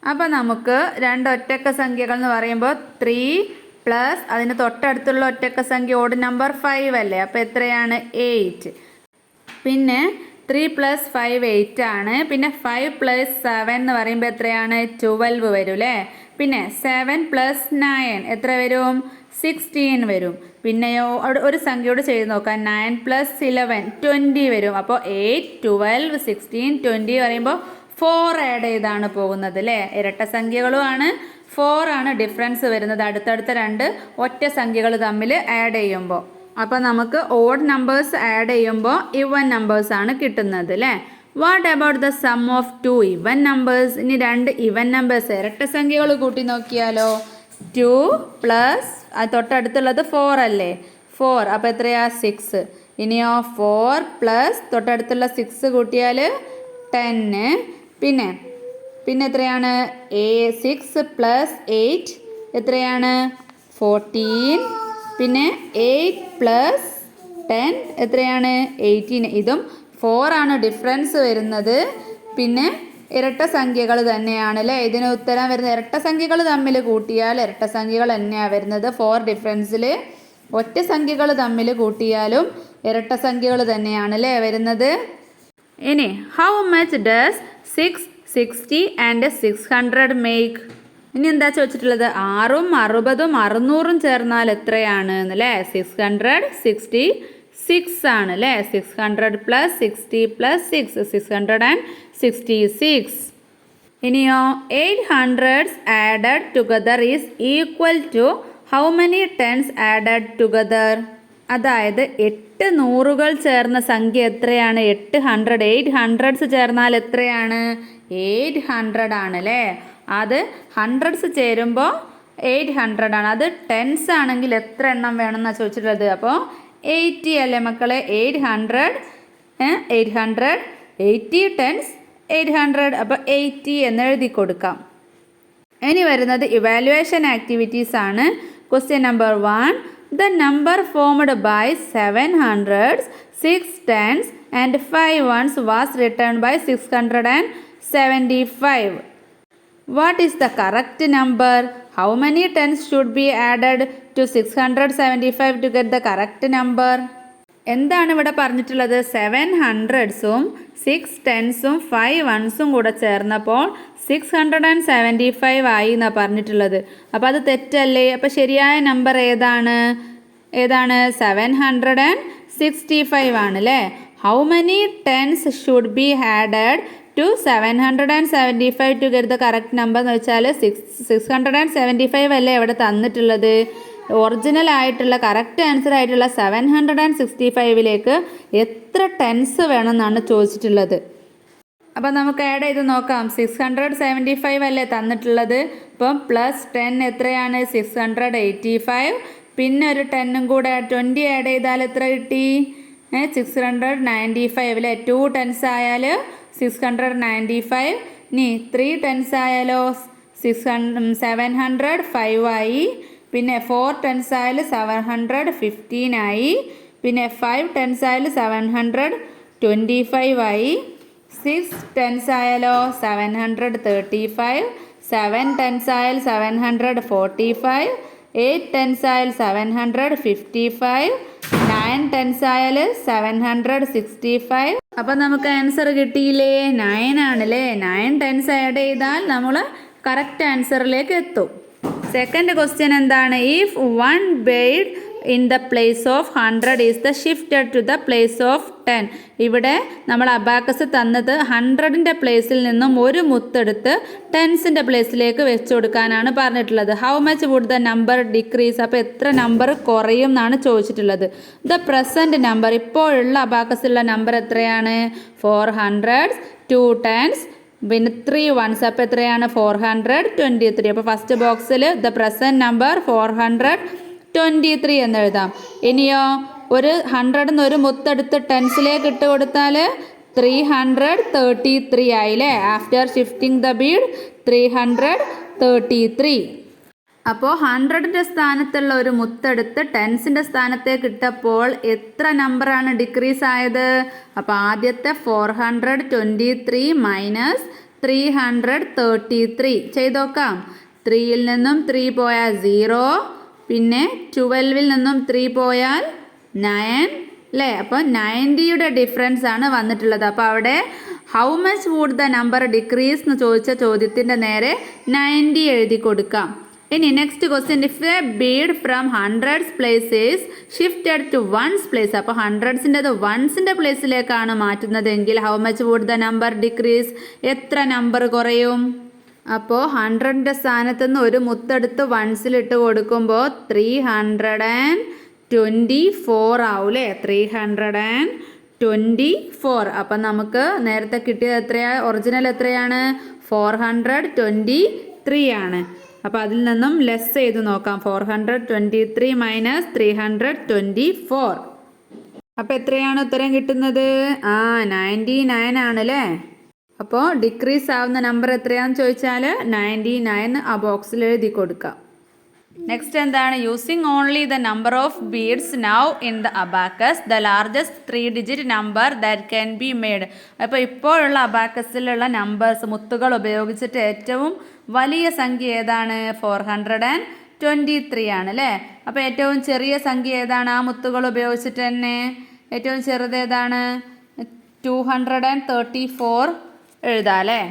അപ്പോൾ നമുക്ക് 2 ഒറ്റക്ക സംഖ്യകൾ എന്ന് പറയുമ്പോൾ 3 പ്ലസ് അതിന് തൊട്ടടുത്തുള്ള ഒറ്റക്ക സംഖ്യ ഓഡ് നമ്പർ 5 അല്ലേ. അപ്പോൾ എത്രയാണ്? 8. പിന്നെ 3 + 5 8 ആണ്. പിന്നെ 5 + 7 എന്ന് പറയുമ്പോൾ എത്രയാണ്? 12 വരും അല്ലേ. പിന്നെ 7 + 9 എത്ര വരും? 16 വരും. പിന്നെയോ ഒരു സംഖ്യയോട് ചെയ്ത് നോക്കാം. 9 + 11 20 വരും. അപ്പോൾ 8, 12, 16, 20 പറയുമ്പോൾ 4 ആഡ് ചെയ്താണ് പോകുന്നത് അല്ലേ. ഇരട്ട സംഖ്യകളുമാണ്. 4 ആണ് ഡിഫറൻസ് വരുന്നത് അടുത്തടുത്ത 2 ഒറ്റ സംഖ്യകൾ തമ്മിൽ ആഡ് ചെയ്യുമ്പോൾ. അപ്പോൾ നമുക്ക് ഓഡ് നമ്പേഴ്സ് ആഡ് ചെയ്യുമ്പോൾ ഇവൻ നമ്പേഴ്സാണ് കിട്ടുന്നത് അല്ലേ. What about the sum of 2 ഇവൻ നമ്പേഴ്സ്. ഇനി 2 ഇവൻ നമ്പേഴ്സ് ഇരട്ട സംഖ്യകൾ കൂട്ടി നോക്കിയാലോ. 2 പ്ലസ് തൊട്ടടുത്തുള്ളത് 4 അല്ലേ. 4 അപ്പോൾ എത്രയാ? 6. ഇനിയോ 4 പ്ലസ് തൊട്ടടുത്തുള്ള 6 കൂട്ടിയാൽ 10. പിന്നെ എത്രയാണ്? 6 + 8 എത്രയാണ്? 14. പിന്നെ 8 + 10 എത്രയാണ്? 18. ഇതും 4 ആണ് ഡിഫറൻസ് വരുന്നത്. പിന്നെ ഇരട്ട സംഖ്യകൾ തന്നെയാണ് അല്ലേ. ഇതിന് ഉത്തരം വരുന്നത് ഇരട്ട സംഖ്യകൾ തമ്മിൽ കൂട്ടിയാൽ ഇരട്ട സംഖ്യകൾ തന്നെയാണ് വരുന്നത്. 4 ഡിഫറൻസിൽ ഒറ്റ സംഖ്യകൾ തമ്മിൽ കൂട്ടിയാലും ഇരട്ട സംഖ്യകൾ തന്നെയാണ് അല്ലേ വരുന്നത്. ഇനി how much does 6, 60 and 600 make? ഇനി എന്താ ചോദിച്ചിട്ടുള്ളത്? 6ഉം 60ഉം 600ഉം ചേർന്നാൽ എത്രയാണ് എന്നല്ലേ. 666 ആണ് അല്ലേ. 600 + 60 + 6 666. ഇനിയോ 800s added together is equal to how many 10s added together? അതായത് 8 നൂറുകൾ ചേർന്ന സംഖ്യ എത്രയാണ്? 800. 800s ചേർന്നാൽ എത്രയാണ്? 800 ആണ് അല്ലേ. അത് 100s ചേരുമ്പോൾ 800 ആണ്. അത് 10s ആണെങ്കിൽ എത്ര എണ്ണം വേണമെന്നാണ് ചോദിച്ചിട്ടുള്ളത്. അപ്പോൾ 80 അല്ലേ മക്കളെ. 800 80 10s 800. അപ്പോൾ 80 എന്ന് എഴുതി കൊടുക്കാം. ഇനി വരുന്നത് ഇവാലുവേഷൻ ആക്ടിവിറ്റീസ് ആണ്. Question number 1. The number formed by 700s, 6 10s and 5 ones was written by 675. What is the correct number? How many tens should be added to 675 to get the correct number? എന്താണ് ഇവിടെ പറഞ്ഞിട്ടുള്ളത്? 700സും 6 10സും 5 1സും കൂടെ ചേർന്നപ്പോൾ 675 ആയി എന്നാണ് പറഞ്ഞിട്ടുള്ളത്. അപ്പോൾ അത് തെറ്റല്ലേ? അപ്പോൾ ശരിയായ നമ്പർ ഏതാണ്? 765 ആണ് അല്ലേ. How many tens should be added to 775 to get the correct number എന്ന് വെച്ചാൽ 675 അല്ലേ ഇവിടെ തന്നിട്ടുള്ളത്. ഒറിജിനൽ ആയിട്ടുള്ള കറക്റ്റ് ആൻസർ ആയിട്ടുള്ള 765ലേക്ക് എത്ര ടെൻസ് വേണമെന്നാണ് ചോദിച്ചിട്ടുള്ളത്. അപ്പം നമുക്ക് ആഡ് ചെയ്ത് നോക്കാം. 675 അല്ലേ തന്നിട്ടുള്ളത്. അപ്പം +10 എത്രയാണ്? 685. പിന്നെ ഒരു 10ഉം കൂടെ 20 ആഡ് ചെയ്താൽ എത്ര കിട്ടി? 695 അല്ലേ. 2 10s ആയാൽ 695. ഇനി 3 10s ആയാലോ 705 ആയി. പിന്നെ 4 10s ആയാൽ 715 ആയി. പിന്നെ 5 10s ആയാൽ 725 ആയി. 6 10s ആയാലോ 735. 7 10s ആയാൽ 745. 8 10s ആയാൽ 755. 9 10s ആയാൽ 765. അപ്പം നമുക്ക് ആൻസർ കിട്ടിയില്ലേ? 9 ആണല്ലേ. 9 10s ആഡ് ചെയ്താൽ നമ്മൾ കറക്റ്റ് ആൻസറിലേക്ക് എത്തും. സെക്കൻഡ് ക്വസ്റ്റ്യൻ എന്താണ്? If 1 bead in the place of 100 is the shifted to the place of 10. ഇവിടെ നമ്മൾ അബാക്കസ് തന്നത് 100ൻ്റെ പ്ലേസിൽ നിന്നും ഒരു മുത്തെടുത്ത് 10സിൻ്റെ പ്ലേസിലേക്ക് വെച്ച് കൊടുക്കാനാണ് പറഞ്ഞിട്ടുള്ളത്. How much would the number decrease? അപ്പോൾ എത്ര നമ്പർ കുറയും എന്നാണ് ചോദിച്ചിട്ടുള്ളത്. ദ പ്രസൻറ്റ് നമ്പർ, ഇപ്പോഴുള്ള അബാക്കസിലുള്ള നമ്പർ എത്രയാണ്? 400s, 2 10s, പിന്നെ 3 1s. അപ്പോൾ എത്രയാണ്? 423. അപ്പോൾ ഫസ്റ്റ് ബോക്സിൽ ദ പ്രസൻറ്റ് നമ്പർ 423 എന്ന് എഴുതാം. ഇനിയോ ഒരു 100ന്ന് ഒരു മുത്തെടുത്ത് 10സിലേക്ക് ഇട്ട് കൊടുത്താൽ 333 ആയില്ലേ. After shifting the bead 333. അപ്പോൾ 100ൻ്റെ സ്ഥാനത്തുള്ള ഒരു മുത്തെടുത്ത് 10സിൻ്റെ സ്ഥാനത്തേക്ക് ഇട്ടപ്പോൾ എത്ര നമ്പറാണ് ഡിക്രീസ് ആയത്? അപ്പോൾ ആദ്യത്തെ 423 മൈനസ് 333 ചെയ്ത് നോക്കാം. 3ൽ നിന്നും 3 പോയാൽ 0. പിന്നെ 12ൽ നിന്നും 3 പോയാൽ 9 അല്ലേ. അപ്പോൾ 90യുടെ ഡിഫറൻസ് ആണ് വന്നിട്ടുള്ളത്. അപ്പോൾ അവിടെ how much would the number decrease എന്ന് ചോദിച്ച ചോദ്യത്തിൻ്റെ നേരെ 90 എഴുതി കൊടുക്കാം. ഇനി next question, if a bead from 100s place is shifted to 1s place. അപ്പോൾ 100സിൻ്റെത് 1സിൻ്റെ പ്ലേസിലേക്കാണ് മാറ്റുന്നതെങ്കിൽ how much would the number decrease? എത്ര നമ്പർ കുറയും? അപ്പോൾ 100ൻ്റെ സ്ഥാനത്ത് നിന്ന് ഒരു മുത്തെടുത്ത് 1സിലിട്ട് കൊടുക്കുമ്പോൾ 324 ആവൂലേ. 324. അപ്പം നമുക്ക് നേരത്തെ കിട്ടിയത് എത്രയാണ്? ഒറിജിനൽ എത്രയാണ്? 423 ആണ്. അപ്പോൾ അതിൽ നിന്നും ലെസ് ചെയ്ത് നോക്കാം. 423 മൈനസ് 324. അപ്പോൾ എത്രയാണ് ഉത്തരം കിട്ടുന്നത്? 99 ആണല്ലേ. അപ്പോൾ ഡിക്രീസ് ആവുന്ന നമ്പർ എത്രയാണെന്ന് ചോദിച്ചാൽ 99 ആ ബോക്സിൽ എഴുതി കൊടുക്കാം. നെക്സ്റ്റ് എന്താണ്? Using only the number of beads now in the abacus the largest 3 digit number that can be made. അപ്പോൾ ഇപ്പോഴുള്ള അബാക്കസിലുള്ള നമ്പേഴ്സ് മുത്തുകൾ ഉപയോഗിച്ചിട്ട് ഏറ്റവും വലിയ സംഖ്യ ഏതാണ്? 423 ആണ് അല്ലേ. അപ്പോൾ ഏറ്റവും ചെറിയ സംഖ്യ ഏതാണ്? ആ മുത്തുകൾ ഉപയോഗിച്ചിട്ട് തന്നെ ഏറ്റവും ചെറുത് ഏതാണ്? 234 എഴുതാം അല്ലേ.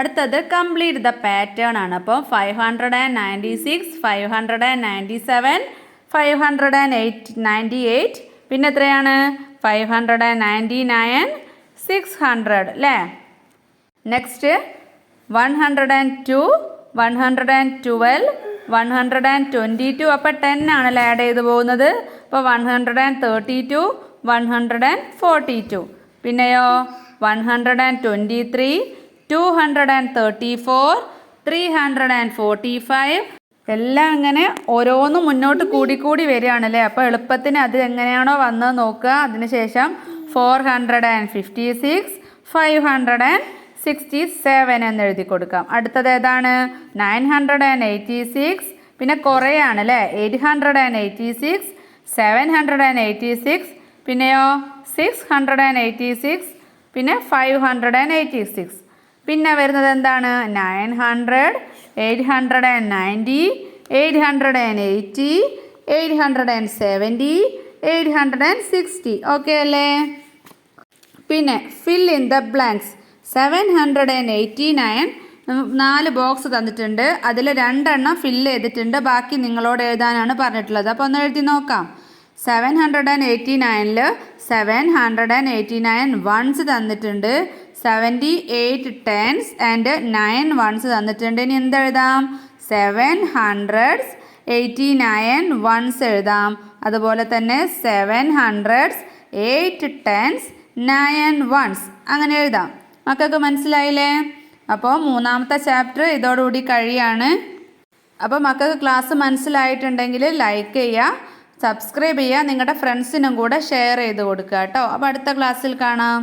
അടുത്തത് കംപ്ലീറ്റ് ദ പാറ്റേൺ ആണ്. അപ്പോൾ 596, 597, 598, പിന്നെ എത്രയാണ്? 599, 600 അല്ലേ. നെക്സ്റ്റ് 102, 112, 122. അപ്പോൾ 10 ആണല്ലോ ആഡ് ചെയ്ത് പോകുന്നത്. അപ്പോൾ 132, 142. പിന്നെയോ 123, 234, 345. എല്ലാം ഇങ്ങനെ ഓരോന്നും മുന്നോട്ട് കൂടിക്കൂടി വരികയാണല്ലേ. അപ്പോൾ എളുപ്പത്തിന് അത് എങ്ങനെയാണോ വന്നത് നോക്കുക. അതിനുശേഷം 456, 567 എന്ന് എഴുതി കൊടുക്കാം. അടുത്തത് ഏതാണ്? 986, പിന്നെ കുറേയാണ് അല്ലേ. 886, 786, പിന്നെയോ 686, പിന്നെ 586. പിന്നെ വരുന്നത് എന്താണ്? 900, 890, 880, 870, 860. ഓക്കെ അല്ലേ. പിന്നെ fill in the blanks. 789 4 box തന്നിട്ടുണ്ട്. അതിൽ 2 എണ്ണം ഫില്ല് ചെയ്തിട്ടുണ്ട്. ബാക്കി നിങ്ങളോട് എഴുതാനാണ് പറഞ്ഞിട്ടുള്ളത്. അപ്പോൾ ഒന്ന് എഴുതി നോക്കാം. 789 789 വൺസ് തന്നിട്ടുണ്ട്, 78 ടെൻസ് ആൻഡ് 9 വൺസ് തന്നിട്ടുണ്ട്. ഇനി എന്തെഴുതാം? 789 വൺസ് എഴുതാം. അതുപോലെ തന്നെ 700 8 ടെൻസ് 9 വൺസ് അങ്ങനെ എഴുതാം. മക്കൾക്ക് മനസ്സിലായില്ലേ? അപ്പോൾ മൂന്നാമത്തെ ചാപ്റ്റർ ഇതോടുകൂടി കഴിയാണ്. അപ്പോൾ മക്കൾക്ക് ക്ലാസ് മനസ്സിലായിട്ടുണ്ടെങ്കിൽ ലൈക്ക് ചെയ്യുക, സബ്സ്ക്രൈബ് ചെയ്യുക, നിങ്ങളുടെ ഫ്രണ്ട്സിനും കൂടെ ഷെയർ ചെയ്ത് കൊടുക്കുക കേട്ടോ. അപ്പോൾ അടുത്ത ക്ലാസ്സിൽ കാണാം.